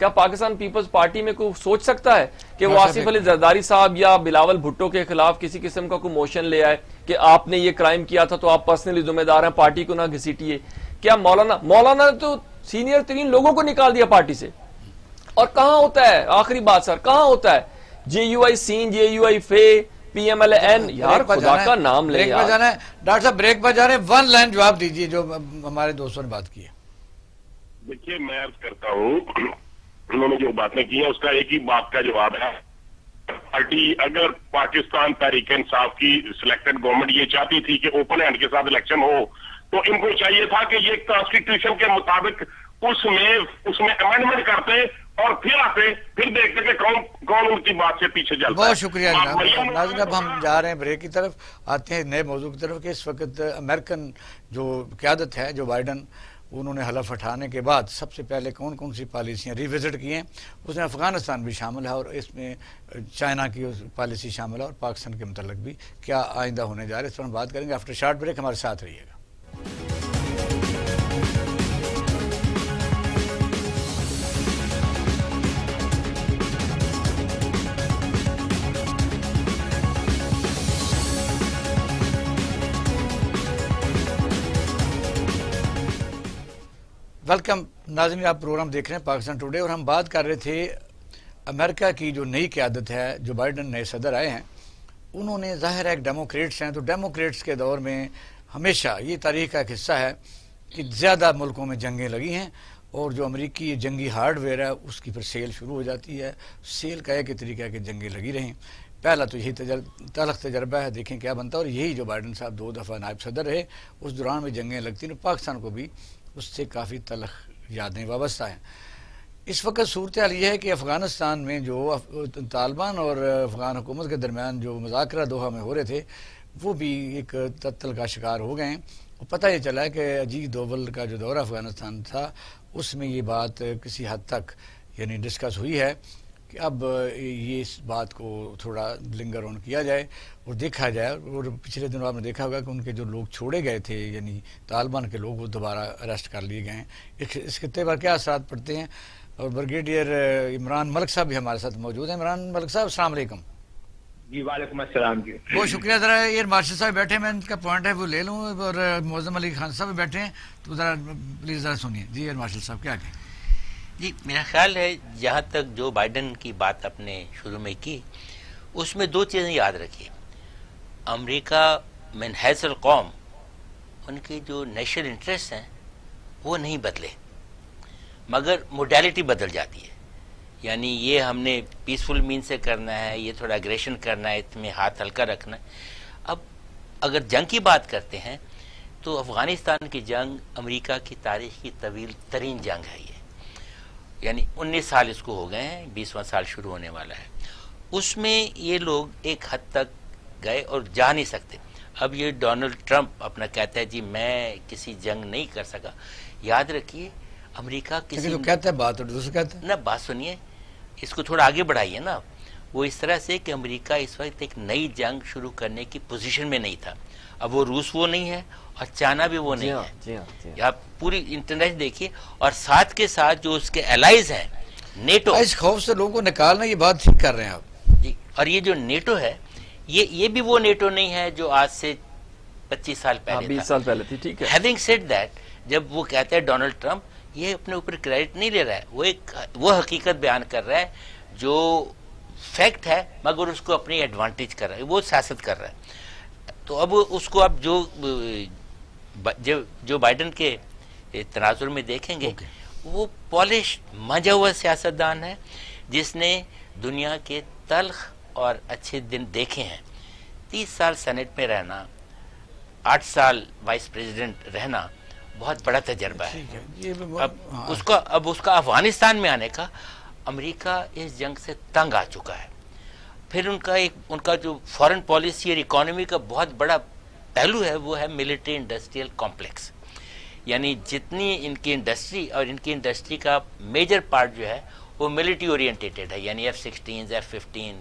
کیا پاکستان پیپلز پارٹی میں کوئی سوچ سکتا ہے کہ وہ آصف علی زرداری صاحب یا بلاول بھٹو کے خلاف کسی قسم کا کوئی موشن لے آئے کہ آپ نے یہ کرائم کیا تھا تو آپ پرسنلی ذمہ دار ہیں, پارٹی کو نہ گھسیٹیے؟ کیا مولانا نے تو سینئر ترین لوگوں کو نکال دیا پارٹی سے. اور کہاں ہوتا ہے, آخری بات سر, کہاں ہوتا ہے J U I S, J U I F, P M L N? یار خدا کا نام لے یار. ڈاکٹر صاحب بریک پر جا رہے ہیں, 1 لائن جواب دیجئے جو ہمارے دوستوں نے بات کی ہے. دیکھیے میں عرض کرتا ہوں, انہوں نے جو باتیں کی ہیں اس کا ایک ہی بات کا جواب ہے. پارٹی اگر پاکستان تحریک انصاف کی سلیکٹڈ گورنمنٹ یہ چاہتی تھی کہ اوپن ہینڈ کے ساتھ الیکشن ہو تو ان کو چاہیے تھا کہ یہ کانسٹیٹیوشن کے مطابق اس میں امینڈمنٹ کرتے اور پھر آتے, پھر دیکھتے کہ کون ان کی بات سے پیچھے چلتا ہے. بہت شکریہ جناب. ناظرین اب ہم جا رہے ہیں بریک کی طرف, آتے ہیں نئے موضوع کی طرف کہ اس وقت امریکن جو قیادت ہے, جو بائیڈن, انہوں نے حلف اٹھانے کے بعد سب سے پہلے کون کون سی پالیسیاں ریوزٹ کی ہیں, اس میں افغانستان بھی شامل ہے اور اس میں چائنا کی پالیسی شامل ہے اور پاکستان کے متعلق بھی کیا آئندہ ہونے جا رہے ہیں, اس پر ہم بات کریں گے. آفٹر شارٹ بریک ہمارے ساتھ رہیے گا. ویلکم ناظرین, آپ پروگرام دیکھ رہے ہیں پاکستان ٹوڈے, اور ہم بات کر رہے تھے امریکہ کی جو نئی قیادت ہے, جو بائیڈن نئے صدر آئے ہیں, انہوں نے ظاہر ہے ایک ڈیموکریٹس ہیں, تو ڈیموکریٹس کے دور میں ہمیشہ یہ تاریخ کا ایک حصہ ہے کہ زیادہ ملکوں میں جنگیں لگی ہیں اور جو امریکی جنگی ہارڈ ویئر ہے اس کی پھر سیل شروع ہو جاتی ہے. سیل کا ایک ہی طریقہ ہے کہ جنگیں لگی رہیں. پہلا تو یہی تلخ تجربہ ہے, دیکھیں کیا بنتا ہے. اور یہی جو بائیڈن صاحب 2 دفعہ نائب صدر رہے, اس دوران میں جنگیں لگتی ہیں, پاکستان کو بھی اس سے کافی تلخ یادیں وابستہ ہیں. اس وقت صورتحال یہ ہے کہ افغانستان میں جو طالبان اور افغان حکومت کے درمیان جو مذاکرہ دوحہ میں ہو رہے تھے وہ بھی ایک تعطل کا شکار ہو گئے ہیں. اور پتہ یہ چلا ہے کہ اجیت دوول کا جو دورہ افغانستان تھا اس میں یہ بات کسی حد تک یعنی ڈسکس ہوئی ہے کہ اب یہ اس بات کو تھوڑا لنگر آن کیا جائے اور دیکھا جائے. اور پچھلے دنوں آپ نے دیکھا ہوگا کہ ان کے جو لوگ چھوڑے گئے تھے یعنی طالبان کے لوگ, وہ دوبارہ اریسٹ کر لیے گئے ہیں. اس خطے پر کیا اثرات پڑتے ہیں؟ اور بریگیڈیئر عمران ملک صاحب بھی ہمارے ساتھ موجود ہیں. عمران ملک صاحب السلام علیکم. جی وعلیکم السلام. جی بہت شکریہ. ذرا ایئر مارشل صاحب بیٹھے ہیں, میں ان کا پوائنٹ ہے وہ لے لوں, اور معظم علی خان صاحب بیٹھے ہیں, تو ذرا پلیز ذرا سنیے. جی ایئر مارشل صاحب کیا کہیں؟ جی میرا خیال ہے جہاں تک جو بائیڈن کی بات آپ نے شروع میں کی, اس میں 2 چیزیں یاد رکھیے. امریکہ من حیث القوم ان کے جو نیشنل انٹرسٹ ہیں وہ نہیں بدلے, مگر موڈیلٹی بدل جاتی ہے. یعنی یہ ہم نے پیسفل مین سے کرنا ہے, یہ تھوڑا اگریشن کرنا ہے, اس میں ہاتھ ہلکا رکھنا ہے. اب اگر جنگ کی بات کرتے ہیں تو افغانستان کی جنگ امریکہ کی تاریخ کی طویل ترین جنگ ہے. یہ یعنی 19 سال اس کو ہو گئے ہیں, 20واں سال شروع ہونے والا ہے. اس میں یہ لوگ ایک حد تک گئے اور جا نہیں سکتے. اب یہ ڈونلڈ ٹرمپ اپنا کہتا ہے جی میں کسی جنگ نہیں کر سکا. یاد رکھیے امریکہ کسی کہتا ہے بات, اور دوسرے کہتا ہے نا, بات سنیے, اس کو تھوڑا آگے بڑھائیے نا. وہ اس طرح سے کہ امریکہ اس وقت ایک نئی جنگ شروع کرنے کی پوزیشن میں نہیں تھا. اب وہ روس وہ نہیں ہے اور چائنا بھی وہ نہیں ہے. آپ پوری انٹرنیٹ دیکھیے, اور ساتھ کے ساتھ جو اس کے الائز ہیں نیٹو, اس خوف سے لوگوں کو نکالنا, یہ بات ٹھیک کر رہے ہیں آپ جی. اور یہ جو نیٹو ہے یہ بھی وہ نیٹو نہیں ہے جو آج سے 25 سال پہلے 20 سال پہلے تھی. ٹھیک ہے. ہیونگ سیڈ دیٹ, جب وہ کہتا ہے ڈونلڈ ٹرمپ, یہ اپنے اوپر کریڈٹ نہیں لے رہا ہے, وہ حقیقت بیان کر رہا ہے جو فیکٹ ہے, مگر اس کو اپنی ایڈوانٹیج کر رہا ہے, وہ سیاست کر رہا ہے. تو اب اس کو اب جو بائیڈن کے تناظر میں دیکھیں گے, وہ پالش مانجا ہوا سیاستدان ہے جس نے دنیا کے تلخ اور اچھے دن دیکھے ہیں. 30 سال سینٹ میں رہنا, 8 سال وائس پریزیڈنٹ رہنا بہت بڑا تجربہ ہے. اب اس کا افغانستان میں آنے کا, امریکہ اس جنگ سے تنگ آ چکا ہے. پھر ان کا جو فارن پالیسی اور اکانومی کا بہت بڑا پہلو ہے وہ ہے ملٹری انڈسٹریل کمپلیکس. یعنی جتنی ان کی انڈسٹری, اور ان کی انڈسٹری کا میجر پارٹ جو ہے وہ ملٹری اورینٹیڈ ہے. یعنی F-16, F-15,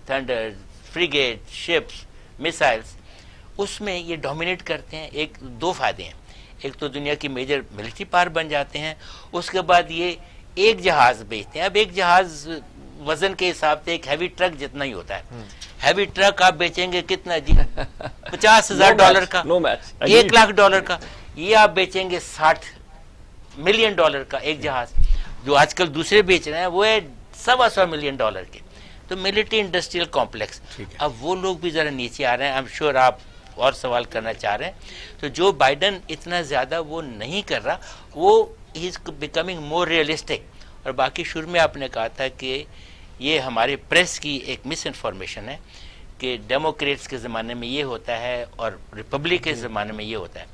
thunder, frigate, ships, missiles, اس میں یہ ڈومینیٹ کرتے ہیں. 2 فائدے ہیں. ایک تو دنیا کی میجر ملٹری پاور بن جاتے ہیں, اس کے بعد یہ ایک جہاز بیچتے ہیں. اب ایک جہاز وزن کے حساب سے ایک ہیوی ٹرک جتنا ہی ہوتا ہے. ہیوی ٹرک آپ بیچیں گے کتنا جی؟ $50,000 کا, $1,00,000 کا. یہ آپ بیچیں گے $60 ملین کا ایک جہاز. جو آج کل دوسرے بیچ رہے ہیں وہ ہے $125 ملین کے. تو ملٹری انڈسٹریل کمپلیکس. اب وہ لوگ بھی ذرا نیچے آ رہے ہیں. آئی ایم شیور آپ اور سوال کرنا چاہ رہے ہیں. تو جو بائیڈن اتنا زیادہ وہ نہیں کر رہا, وہ ہی از بیکمنگ مور ریئلسٹک. اور باقی شروع میں آپ نے کہا تھا کہ یہ ہمارے پریس کی ایک مس انفارمیشن ہے کہ ڈیموکریٹس کے زمانے میں یہ ہوتا ہے اور ریپبلک کے زمانے میں یہ ہوتا ہے.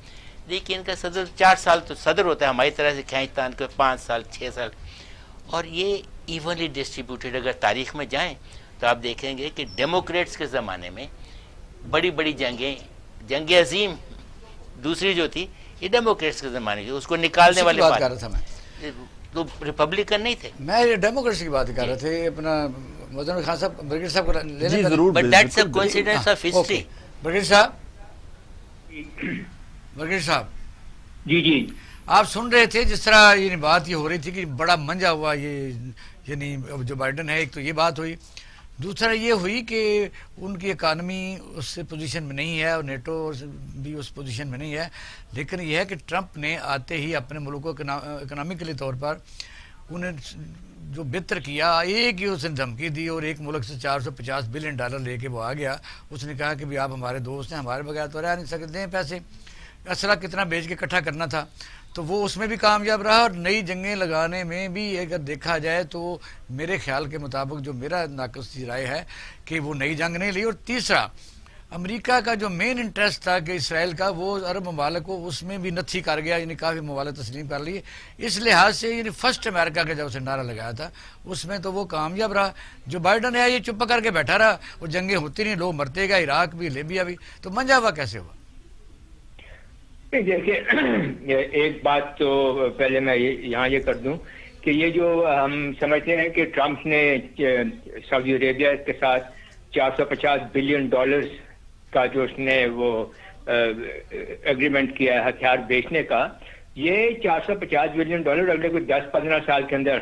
دیکھیے ان کا صدر 4 سال تو صدر ہوتا ہے, ہماری طرح سے کھینچ تان کے 5 سال 6 سال, اور یہ ایونلی ڈسٹریبیوٹیڈ. اگر تاریخ میں جائیں تو آپ دیکھیں گے کہ ڈیموکریٹس کے زمانے میں بڑی بڑی جنگ عظیم دوسری جو تھی یہ ڈیموکریٹس کے زمانے میں, اس کو نکالنے والے بات کر رہا تھا میں, تو ریپبلکن نہیں تھے. میں ڈیموکریٹس کی بات کر رہے تھے. اپنا مدن خان صاحب برگیڈ صاحب کو لینے جی ضرور, but that's a coincidence of history. Brigade صاحب جی آپ سن رہے تھے جس طرح یہ بات یہ ہو رہی تھی کہ بڑا منجا ہوا یہ, یعنی جو بائیڈن ہے, ایک تو یہ بات ہوئی, دوسرا یہ ہوئی کہ ان کی اکانومی اس پوزیشن میں نہیں ہے اور نیٹو بھی اس پوزیشن میں نہیں ہے. لیکن یہ ہے کہ ٹرمپ نے آتے ہی اپنے ملک کو اکنامکلی طور پر انہیں جو بہتر کیا, ایک ہی اس نے دھمکی دی اور ایک ملک سے $450 بلین لے کے وہ آ گیا. اس نے کہا کہ بھی آپ ہمارے دوست ہیں, ہمارے بغیر تو رہ نہیں سکتے ہیں, پیسے اسلحہ کتنا بیچ کے اکٹھا کرنا تھا. تو وہ اس میں بھی کامیاب رہا, اور نئی جنگیں لگانے میں بھی اگر دیکھا جائے تو میرے خیال کے مطابق جو میرا ناقص رائے ہے کہ وہ نئی جنگ نہیں لی. اور تیسرا امریکہ کا جو مین انٹرسٹ تھا کہ اسرائیل کا, وہ عرب ممالک کو اس میں بھی نتھی کر گیا, یعنی کافی ممالک تسلیم کر لیے. اس لحاظ سے یعنی فرسٹ امریکہ کا جب اسے نعرہ لگایا تھا اس میں تو وہ کامیاب رہا. جو بائیڈن ہے یہ چپ کر کے بیٹھا رہا, اور جنگیں ہوتی نہیں, لوگ مرتے گا, عراق بھی لیبیا بھی, تو منجا ہوا کیسے ہوا؟ دیکھیے ایک بات تو پہلے میں یہاں یہ کر دوں کہ یہ جو ہم سمجھتے ہیں کہ ٹرمپ نے سعودی عربیہ کے ساتھ $450 بلین کا جو اس نے وہ ایگریمنٹ کیا ہے ہتھیار بیچنے کا, یہ $450 بلین اگلے کوئی 10-15 سال کے اندر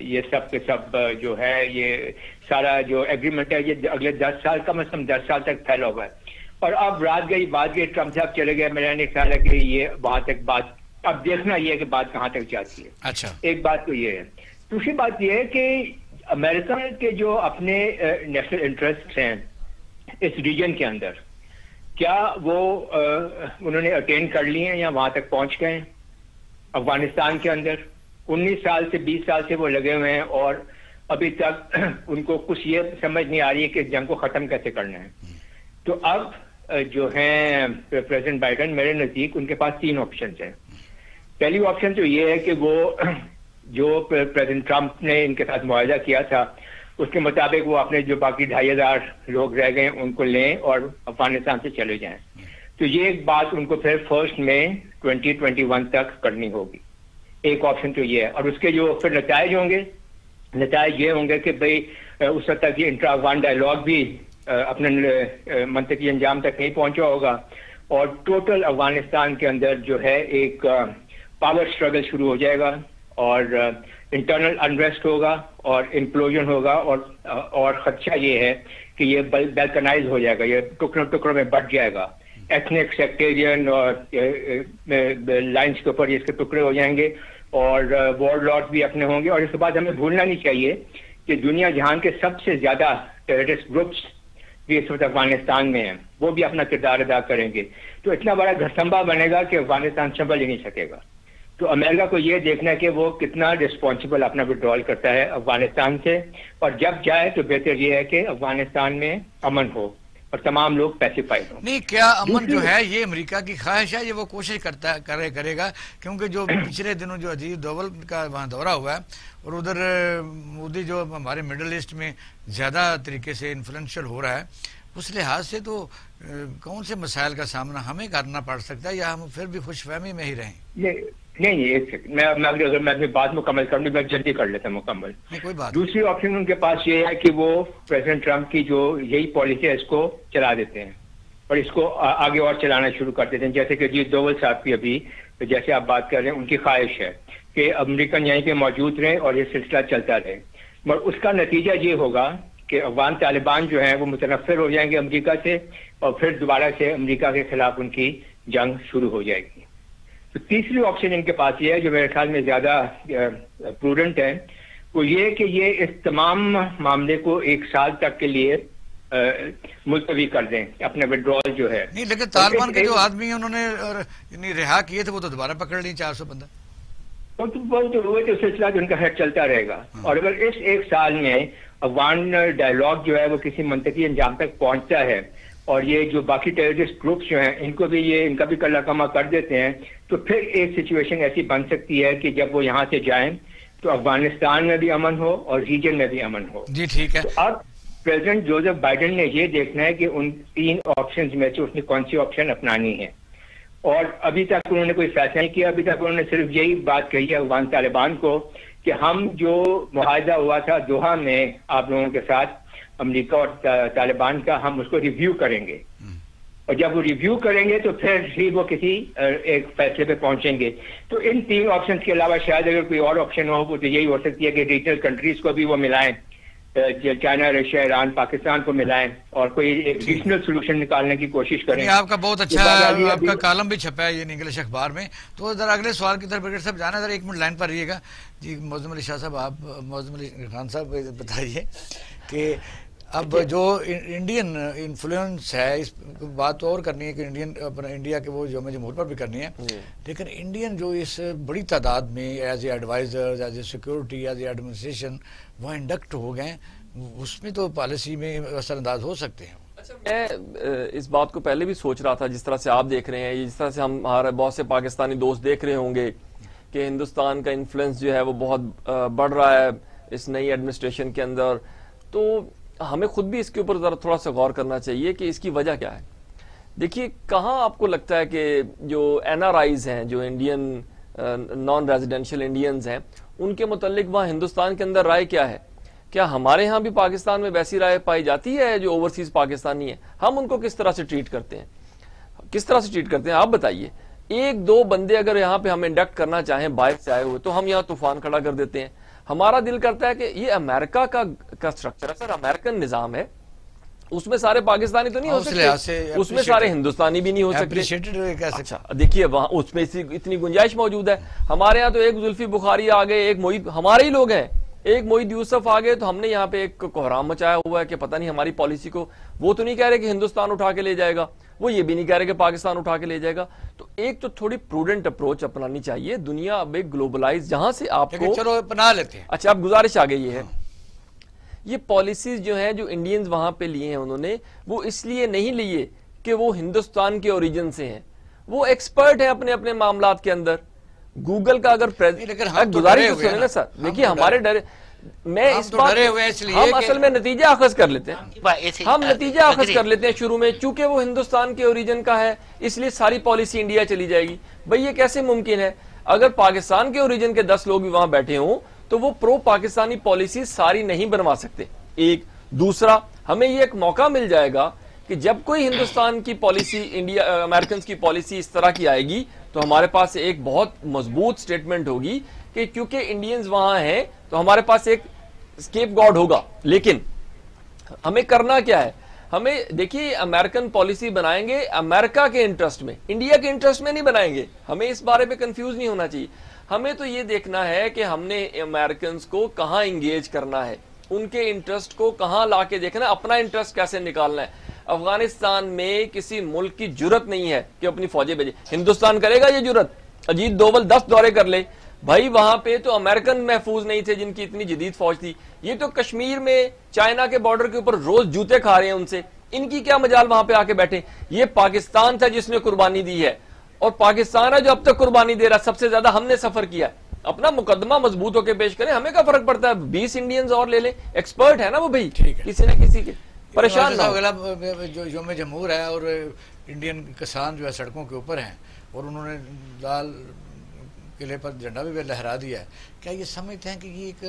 یہ سب کے سب جو ہے یہ سارا جو ایگریمنٹ ہے یہ اگلے 10 سال کم از کم 10 سال تک پھیلا ہوا ہے. اور اب رات گئی بات گئی, ٹرمپ صاحب چلے گئے, میرا نہیں خیال ہے کہ یہ وہاں تک بات, اب دیکھنا یہ ہے کہ بات کہاں تک جاتی ہے. اچھا, ایک بات تو یہ ہے. دوسری بات یہ ہے کہ امریکہ کے جو اپنے نیشنل انٹرسٹ ہیں اس ریجن کے اندر, کیا وہ انہوں نے اٹین کر لی ہیں یا وہاں تک پہنچ گئے ہیں؟ افغانستان کے اندر 19 سال سے 20 سال سے وہ لگے ہوئے ہیں, اور ابھی تک ان کو کچھ یہ سمجھ نہیں آ رہی ہے کہ جنگ کو ختم کیسے کرنا ہے. تو اب جو ہیں پریزیڈنٹ بائیڈن, میرے نزدیک ان کے پاس 3 آپشنز ہیں. پہلی آپشن تو یہ ہے کہ وہ جو پریزیڈنٹ ٹرمپ نے ان کے ساتھ معاہدہ کیا تھا اس کے مطابق وہ اپنے جو باقی 2,500 لوگ رہ گئے ان کو لیں اور افغانستان سے چلے جائیں. تو یہ ایک بات ان کو پھر 1 مئی 2021 تک کرنی ہوگی. ایک آپشن تو یہ ہے, اور اس کے جو پھر نتائج ہوں گے, نتائج یہ ہوں گے کہ بھئی اس وقت تک یہ انٹرا افغان ڈائلاگ بھی اپنے منطقی انجام تک نہیں پہنچا ہوگا, اور ٹوٹل افغانستان کے اندر جو ہے ایک پاور اسٹرگل شروع ہو جائے گا, اور انٹرنل انریسٹ ہوگا اور امپلوژن ہوگا, اور خدشہ یہ ہے کہ یہ بیلکنائز ہو جائے گا, یہ ٹکڑوں ٹکڑوں میں بٹ جائے گا. ایتھنک سیکٹیرین اور لائنس کے اوپر اس کے ٹکڑے ہو جائیں گے, اور وارڈ لاٹ بھی اپنے ہوں گے. اور اس کے بعد ہمیں بھولنا نہیں چاہیے کہ دنیا جہان کے سب سے زیادہ ٹیررسٹ گروپس بھی اس وقت افغانستان میں ہیں, وہ بھی اپنا کردار ادا کریں گے. تو اتنا بڑا گھسمبا بنے گا کہ افغانستان سنبھل ہی نہیں سکے گا. تو امریکہ کو یہ دیکھنا ہے کہ وہ کتنا رسپانسبل اپنا وڈرال کرتا ہے افغانستان سے, اور جب جائے تو بہتر یہ ہے کہ افغانستان میں امن ہو اور تمام لوگ پیسیفائڈ ہوں. نہیں, کیا امن جو ہے یہ امریکہ کی خواہش ہے, یہ وہ کوشش کرے گا, کیونکہ جو پچھلے دنوں جو عزیز دوول کا وہاں دورہ ہوا ہے, اور ادھر مودی جو ہمارے مڈل ایسٹ میں زیادہ طریقے سے انفلوئنشل ہو رہا ہے, اس لحاظ سے تو کون سے مسائل کا سامنا ہمیں کرنا پڑ سکتا ہے, یا ہم پھر بھی خوش فہمی میں ہی رہیں؟ نہیں, ایک سیکنڈ, اگر میں اپنی بات مکمل کروں میں جلدی کر لیتا ہوں مکمل. کوئی بات. دوسری آپشن ان کے پاس یہ ہے کہ وہ پریزیڈنٹ ٹرمپ کی جو یہی پالیسی ہے اس کو چلا دیتے ہیں, اور اس کو آگے اور چلانا شروع کر دیتے ہیں, جیسے کہ جی دوول صاحب کی ابھی جیسے آپ بات کر رہے ہیں ان کی خواہش ہے کہ امریکن یہیں پہ موجود رہیں اور یہ سلسلہ چلتا رہے، مگر اس کا نتیجہ یہ ہوگا کہ افغان طالبان جو ہیں وہ متنفر ہو جائیں گے امریکہ سے، اور پھر دوبارہ سے امریکہ کے خلاف ان کی جنگ شروع ہو جائے گی۔ تو تیسری آپشن ان کے پاس یہ ہے جو میرے خیال میں زیادہ پروڈنٹ ہے، وہ یہ کہ یہ اس تمام معاملے کو 1 سال تک کے لیے ملتوی کر دیں، اپنے وڈرول جو ہے۔ نہیں لیکن طالبان کے جو آدمی ہیں انہوں نے رہا کیے تھے وہ تو دوبارہ پکڑ لی 400 بندہ، وہ تو ہوئے تو سلسلہ جو ان کا خیر چلتا رہے گا۔ اور اگر اس 1 سال میں افغان ڈائیلاگ جو ہے وہ کسی منطقی انجام تک پہنچتا ہے اور یہ جو باقی ٹیررسٹ گروپس جو ہیں ان کو بھی ان کا بھی کلا کما کر دیتے ہیں، تو پھر ایک سچویشن ایسی بن سکتی ہے کہ جب وہ یہاں سے جائیں تو افغانستان میں بھی امن ہو اور ریجن میں بھی امن ہو۔ جی ٹھیک ہے۔ تو اب پریزیڈنٹ جوزف بائیڈن نے یہ دیکھنا ہے کہ ان 3 آپشنز میں سے اس نے کون سی آپشن اپنانی ہے، اور ابھی تک انہوں نے کوئی فیصلہ نہیں کیا۔ ابھی تک انہوں نے صرف یہی بات کہی ہے افغان طالبان کو کہ ہم جو معاہدہ ہوا تھا دوحہ میں آپ لوگوں کے ساتھ امریکہ اور طالبان کا، ہم اس کو ریویو کریں گے، اور جب وہ ریویو کریں گے تو پھر ہی وہ کسی ایک فیصلے پہ پہنچیں گے۔ تو ان 3 آپشنز کے علاوہ شاید اگر کوئی اور آپشن ہو وہ تو یہی ہو سکتی ہے کہ ریجنل کنٹریز کو بھی وہ ملائیں، چائنا، رشیا، ایران، پاکستان کو ملائیں اور کوئی ایک ریجنل سولوشن نکالنے کی کوشش کریں۔ آپ کا بہت اچھا آپ کا کالم بھی چھپا ہے یہ انگلش اخبار میں، تو ذرا اگلے سوال کی طرف برگیڈ صاحب جانا ہے، ذرا 1 منٹ لائن پر رہیے گا۔ جی معظم علی شاہ صاحب، آپ معظم علی خان صاحب بتائیے کہ اب جو انڈین انفلوئنس ہے، اس بات اور کرنی ہے کہ انڈیا کے وہ یوم جمہور پر بھی کرنی ہے، لیکن انڈین جو اس بڑی تعداد میں as a advisor, as a security, as a administration وہ انڈکٹ ہو گئے، اس میں تو پالیسی میں اثر انداز ہو سکتے ہیں۔ اچھا، میں اس بات کو پہلے بھی سوچ رہا تھا، جس طرح سے آپ دیکھ رہے ہیں، جس طرح سے ہمارے بہت سے پاکستانی دوست دیکھ رہے ہوں گے کہ ہندوستان کا انفلوئنس جو ہے وہ بہت بڑھ رہا ہے اس نئی ایڈمنسٹریشن کے اندر، تو ہمیں خود بھی اس کے اوپر ذرا تھوڑا سا غور کرنا چاہیے کہ اس کی وجہ کیا ہے۔ دیکھیے، کہاں آپ کو لگتا ہے کہ جو این آر آئیز ہیں، جو انڈین نان ریزیڈینشیل انڈینز ہیں، ان کے متعلق وہاں ہندوستان کے اندر رائے کیا ہے؟ کیا ہمارے ہاں بھی پاکستان میں ویسی رائے پائی جاتی ہے؟ جو اوورسیز پاکستانی ہیں، ہم ان کو کس طرح سے ٹریٹ کرتے ہیں؟ کس طرح سے ٹریٹ کرتے ہیں آپ بتائیے۔ 1-2 بندے اگر یہاں پہ ہم انڈکٹ کرنا چاہیں باہر سے آئے ہوئے تو ہم یہاں طوفان کھڑا کر دیتے ہیں۔ ہمارا دل کرتا ہے کہ یہ امریکہ کا سٹرکچر ہے، سر، امریکن نظام ہے، اس میں سارے پاکستانی تو نہیں ہو سکتے، اس میں سارے ہندوستانی بھی نہیں ہو سکتے۔ اچھا دیکھیے، وہاں اس میں اتنی گنجائش موجود ہے۔ ہمارے ہاں تو ایک زلفی بخاری آ گئے، ایک موعید، ہمارے ہی لوگ ہیں، ایک موعید یوسف آ گئے، تو ہم نے یہاں پہ ایک کوہرام مچایا ہوا ہے کہ پتہ نہیں ہماری پالیسی کو، وہ تو نہیں کہہ رہے کہ ہندوستان اٹھا کے لے جائے گا، وہ یہ بھی نہیں کہہ رہے کہ پاکستان اٹھا کے لے جائے گا۔ تو ایک تو تھوڑی پروڈنٹ اپروچ اپنانی چاہیے۔ دنیا اب ایک گلوبلائز، جہاں سے آپ کو چلو اپنا لیتے ہیں۔ اچھا، اب گزارش آ گئی ہے، یہ پالیسیز جو ہیں جو انڈینز وہاں پہ لیے ہیں، انہوں نے وہ اس لیے نہیں لیے کہ وہ ہندوستان کے اوریجن سے ہیں، وہ ایکسپرٹ ہیں اپنے اپنے معاملات کے اندر۔ گوگل کا اگر گزارش سنیں نا سر، دیکھیے ہمارے ڈر، میں اس بات ہم اصل میں نتیجہ اخذ کر لیتے ہیں، ہم نتیجہ اخذ کر لیتے ہیں شروع میں، چونکہ وہ ہندوستان کے اوریجن کا ہے اس لیے ساری پالیسی انڈیا چلی جائے گی۔ بھئی یہ کیسے ممکن ہے؟ اگر پاکستان کے اوریجن کے 10 لوگ بھی وہاں بیٹھے ہوں تو وہ پرو پاکستانی پالیسی ساری نہیں بنوا سکتے۔ ایک دوسرا، ہمیں یہ ایک موقع مل جائے گا کہ جب کوئی ہندوستان کی پالیسی، انڈیا امریکنز کی پالیسی اس طرح کی آئے گی تو ہمارے پاس ایک بہت مضبوط سٹیٹمنٹ ہوگی کہ کیونکہ انڈینز وہاں ہیں تو ہمارے پاس ایک اسکیپ گارڈ ہوگا۔ لیکن ہمیں کرنا کیا ہے؟ ہمیں دیکھیے، امریکن پالیسی بنائیں گے امریکہ کے انٹرسٹ میں، انڈیا کے انٹرسٹ میں نہیں بنائیں گے۔ ہمیں اس بارے میں کنفیوز نہیں ہونا چاہیے۔ ہمیں تو یہ دیکھنا ہے کہ ہم نے امریکنز کو کہاں انگیج کرنا ہے، ان کے انٹرسٹ کو کہاں لا کے دیکھنا ہے، اپنا انٹرسٹ کیسے نکالنا ہے۔ افغانستان میں کسی ملک کی جرت نہیں ہے کہ اپنی فوجیں بھیجے۔ ہندوستان کرے گا یہ جرت؟ اجیت دوول 10 دورے کر لے، بھائی وہاں پہ تو امریکن محفوظ نہیں تھے جن کی اتنی جدید فوج تھی، یہ تو کشمیر میں چائنا کے بارڈر کے اوپر روز جوتے کھا رہے ہیں ان سے، ان کی کیا مجال وہاں پہ آ کے بیٹھے؟ یہ پاکستان تھا جس نے قربانی دی ہے، اور پاکستان ہے جو اب تک قربانی دے رہا ہے، سب سے زیادہ ہم نے سفر کیا ہے۔ اپنا مقدمہ مضبوط ہو کے پیش کریں، ہمیں کیا فرق پڑتا ہے؟ 20 انڈینز اور لے لیں، ایکسپرٹ ہے نا وہ، بھائی کسی نہ کسی کے پریشان نہ۔ جو یوم جمہور ہے اور انڈین کسان جو ہے سڑکوں کے اوپر ہیں اور انہوں نے لال قلعے پر جھنڈا بھی لہرا دیا ہے، کیا یہ سمجھتے ہیں کہ یہ ایک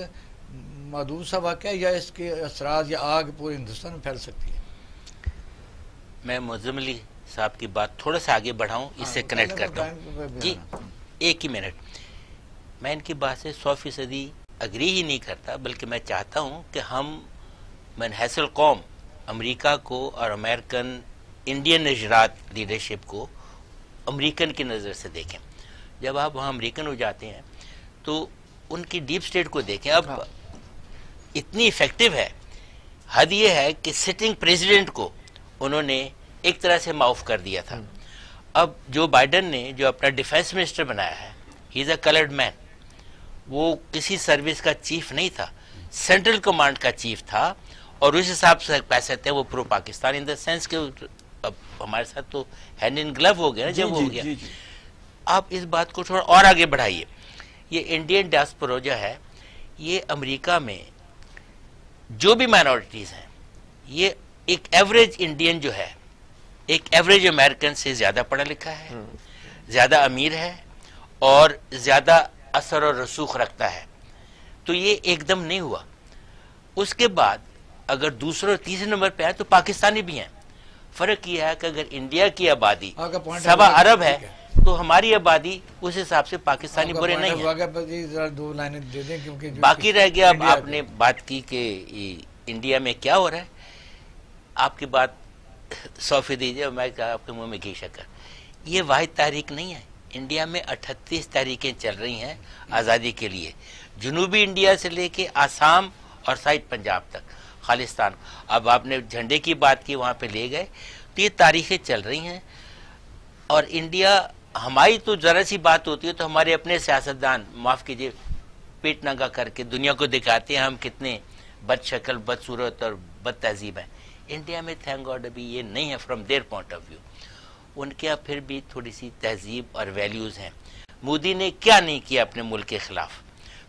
محدود سا واقعہ ہے یا اس کے اثرات یا آگ پورے ہندوستان میں پھیل سکتی ہے؟ میں معظم علی صاحب کی بات تھوڑا سا آگے بڑھاؤں، اس سے کنیکٹ کرتا ہوں۔ جی ایک ہی منٹ. میں ان کی بات سے 100% اگری ہی نہیں کرتا، بلکہ میں چاہتا ہوں کہ ہم من حیث القوم امریکہ کو اور امریکن انڈین نژاد لیڈرشپ کو امریکن کی نظر سے دیکھیں. جب آپ وہاں امریکن ہو جاتے ہیں تو ان کی ڈیپ اسٹیٹ کو دیکھیں. اب اتنی افیکٹو ہے، حد یہ ہے کہ سٹنگ پریزیڈنٹ کو انہوں نے ایک طرح سے معاف کر دیا تھا. اب جو بائیڈن نے جو اپنا ڈیفینس منسٹر بنایا ہے، ہی از اے کلرڈ مین. وہ کسی سروس کا چیف نہیں تھا، سینٹرل کمانڈ کا چیف تھا، اور اس حساب سے پیسے تھے وہ پرو پاکستان ان دا سینس کہ اب ہمارے ساتھ تو ہینڈ ان گلو ہو گیا نا جب ہو گیا. آپ اس بات کو تھوڑا اور آگے بڑھائیے. یہ انڈین ڈیاسپورا جو ہے، یہ امریکہ میں جو بھی مائنورٹیز ہیں، یہ ایک ایوریج انڈین جو ہے ایک ایوریج امریکن سے زیادہ پڑھا لکھا ہے، زیادہ امیر ہے، اور زیادہ اثر اور رسوخ رکھتا ہے. تو یہ ایک دم نہیں ہوا. اس کے بعد اگر دوسرے اور تیسرے نمبر پہ آئے تو پاکستانی بھی ہیں. فرق یہ ہے کہ اگر انڈیا کی آبادی 7 ارب ہے تو ہماری آبادی اس حساب سے پاکستانی برے نہیں ہیں. باقی رہ گیا، اب آپ نے بات کی کہ انڈیا میں کیا ہو رہا ہے. آپ کی بات 100% دیجیے، میں آپ کے منہ میں گھی شکر. یہ واحد تحریک نہیں ہے. انڈیا میں 38 تحریکیں چل رہی ہیں آزادی کے لیے، جنوبی انڈیا سے لے کے آسام اور سائٹ پنجاب تک، خالصتان. اب آپ نے جھنڈے کی بات کی، وہاں پہ لے گئے، تو یہ تاریخیں چل رہی ہیں. اور انڈیا، ہماری تو ذرا سی بات ہوتی ہے تو ہمارے اپنے سیاستدان معاف کیجیے پیٹ ننگا کر کے دنیا کو دکھاتے ہیں ہم کتنے بد شکل، بد صورت اور بد تہذیب ہیں. انڈیا میں تھینک گاڈ ابھی یہ نہیں ہے from their point of view. ان کے اب پھر بھی تھوڑی سی تہذیب اور ویلیوز ہیں. مودی نے کیا نہیں کیا اپنے ملک کے خلاف؟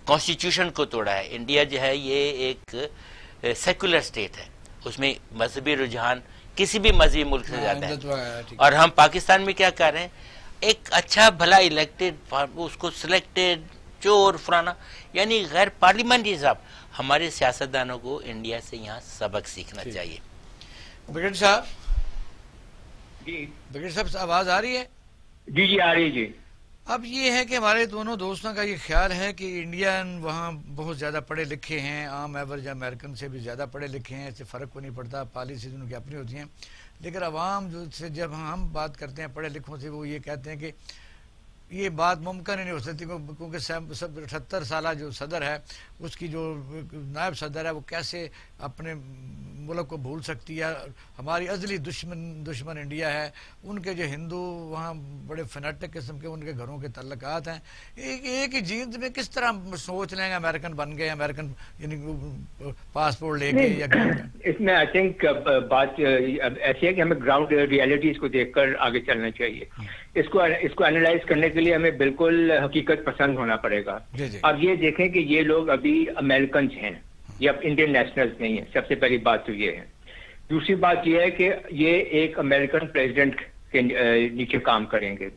کانسٹیٹیوشن کو توڑا ہے. انڈیا جو ہے یہ ایک سیکولر اسٹیٹ ہے، اس میں مذہبی رجحان کسی بھی مذہبی ملک سے زیادہ ہے. اور ہم پاکستان میں کیا کر رہے ہیں؟ ایک اچھا بھلا الیکٹڈ، اس کو سلیکٹڈ چور فلانا، یعنی غیر پارلیمنٹری حساب. ہمارے سیاستدانوں کو انڈیا سے یہاں سبق سیکھنا چاہیے. بگٹ صاحب، جی بگٹ صاحب آواز آ رہی ہے؟ جی جی آ رہی جی. اب یہ ہے کہ ہمارے دونوں دوستوں کا یہ خیال ہے کہ انڈین وہاں بہت زیادہ پڑھے لکھے ہیں، عام ایوریج امریکن سے بھی زیادہ پڑھے لکھے ہیں، اس سے فرق کو نہیں پڑتا، پالیسیز ان کی اپنی ہوتی ہیں. لیکن عوام جو سے جب ہم بات کرتے ہیں پڑھے لکھوں سے، وہ یہ کہتے ہیں کہ یہ بات ممکن ہی نہیں ہو سکتی، کیونکہ 78 سالہ جو صدر ہے، اس کی جو نائب صدر ہے، وہ کیسے اپنے ملک کو بھول سکتی ہے. ہماری ازلی دشمن انڈیا ہے. ان کے جو ہندو وہاں بڑے فنیٹک قسم کے ان کے گھروں کے تعلقات ہیں. ایک ہی جینس میں کس طرح سوچ لیں گے امریکن بن گئے، امریکن یعنی پاسپورٹ لے کے یا اس میں آئی تھنک بات ایسی ہے کہ ہمیں گراؤنڈ ریالٹیز کو دیکھ کر آگے چلنا چاہیے. اس کو اینالائز کرنے کے لیے ہمیں بالکل حقیقت پسند ہونا پڑے گا. اب یہ دیکھیں کہ یہ لوگ ابھی امریکنز ہیں، یہ اب انڈین نیشنلز نہیں ہیں. سب سے پہلی بات تو یہ ہے. دوسری بات یہ ہے کہ یہ ایک امریکن پریزیڈنٹ کے نیچے کام کریں گے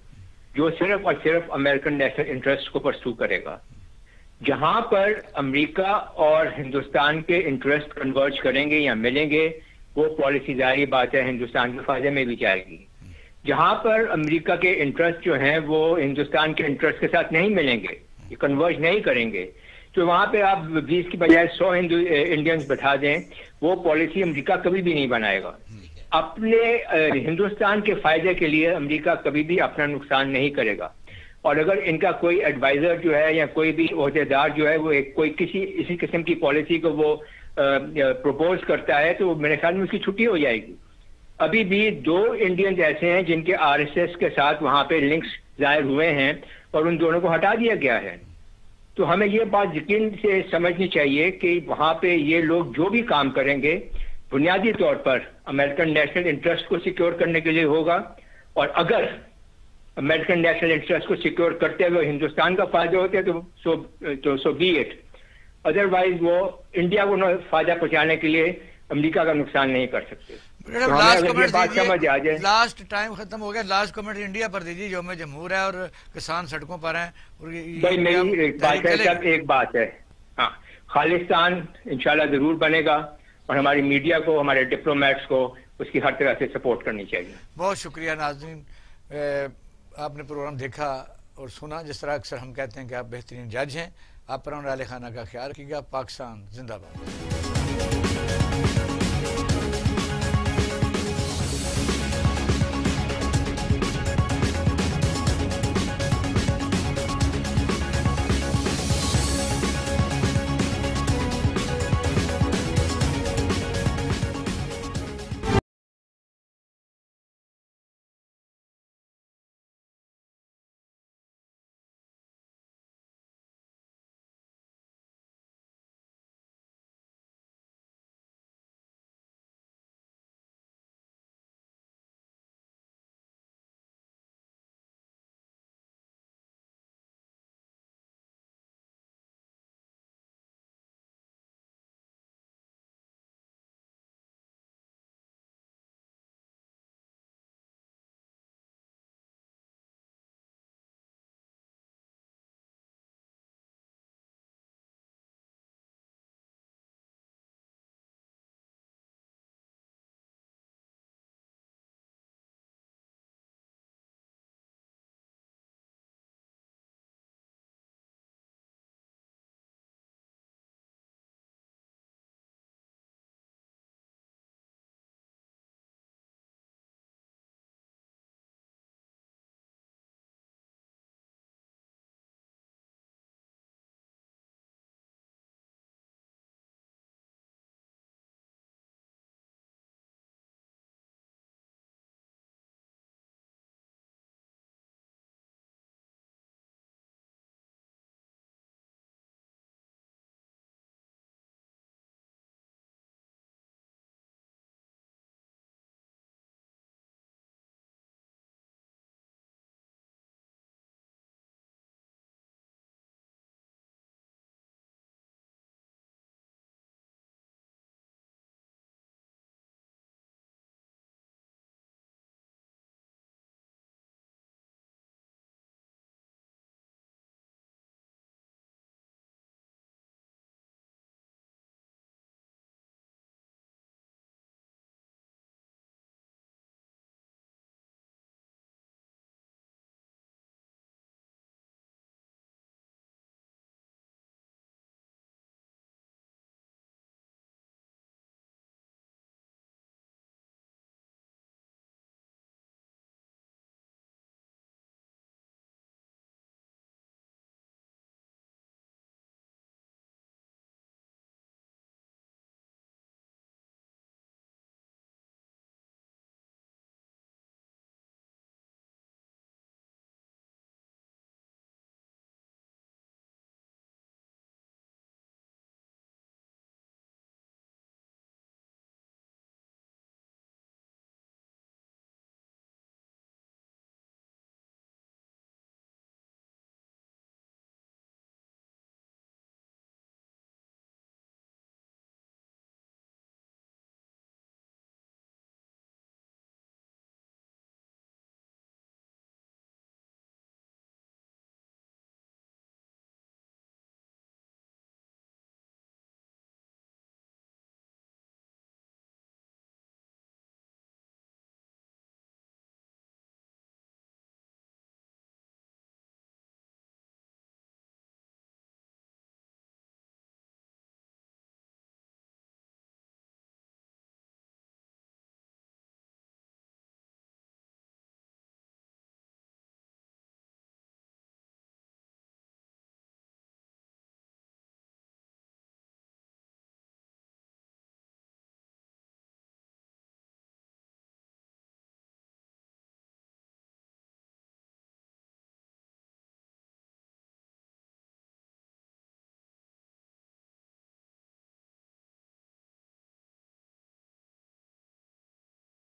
جو صرف اور صرف امریکن نیشنل انٹرسٹ کو پرسو کرے گا. جہاں پر امریکہ اور ہندوستان کے انٹرسٹ کنورج کریں گے یا ملیں گے، وہ پالیسی ظاہری بات ہے ہندوستان کے فائدے میں بھی جائے گی. جہاں پر امریکہ کے انٹرسٹ جو ہیں وہ ہندوستان کے انٹرسٹ کے ساتھ نہیں ملیں گے، یہ کنورج نہیں کریں گے، تو وہاں پہ آپ 20 کی بجائے 100 انڈینز بٹھا دیں، وہ پالیسی امریکہ کبھی بھی نہیں بنائے گا. اپنے ہندوستان کے فائدے کے لیے امریکہ کبھی بھی اپنا نقصان نہیں کرے گا. اور اگر ان کا کوئی ایڈوائزر جو ہے یا کوئی بھی عہدیدار جو ہے وہ کوئی اسی قسم کی پالیسی کو وہ پروپوز کرتا ہے تو میرے خیال میں اس کی چھٹی ہو جائے گی. ابھی بھی 2 انڈینز ایسے ہیں جن کے RSS کے ساتھ وہاں پہ لنکس ظاہر ہوئے ہیں اور ان دونوں کو ہٹا دیا گیا ہے. تو ہمیں یہ بات یقین سے سمجھنی چاہیے کہ وہاں پہ یہ لوگ جو بھی کام کریں گے بنیادی طور پر امریکن نیشنل انٹرسٹ کو سیکیور کرنے کے لیے ہوگا. اور اگر امریکن نیشنل انٹرسٹ کو سیکیور کرتے ہوئے ہندوستان کا فائدہ ہوتے تو سو بی اٹ. ادروائز وہ انڈیا کو فائدہ پہنچانے کے لیے امریکہ کا نقصان نہیں کر سکتے. لاسٹ ٹائم ختم ہو گیا، لاسٹ کمنٹ انڈیا پر دیجیے. یوم جمہور ہے اور کسان سڑکوں پر ہیں. میری ایک بات ہے، ہاں، خالصتان انشاءاللہ ضرور بنے گا اور ہماری میڈیا کو، ہمارے ڈپلومیٹس کو اس کی ہر طرح سے سپورٹ کرنی چاہیے. بہت شکریہ ناظرین، آپ نے پروگرام دیکھا اور سنا، جس طرح اکثر ہم کہتے ہیں کہ آپ بہترین جج ہیں. آپ پر اہل خانہ کا خیال رکھیے گا. پاکستان زندہ باد.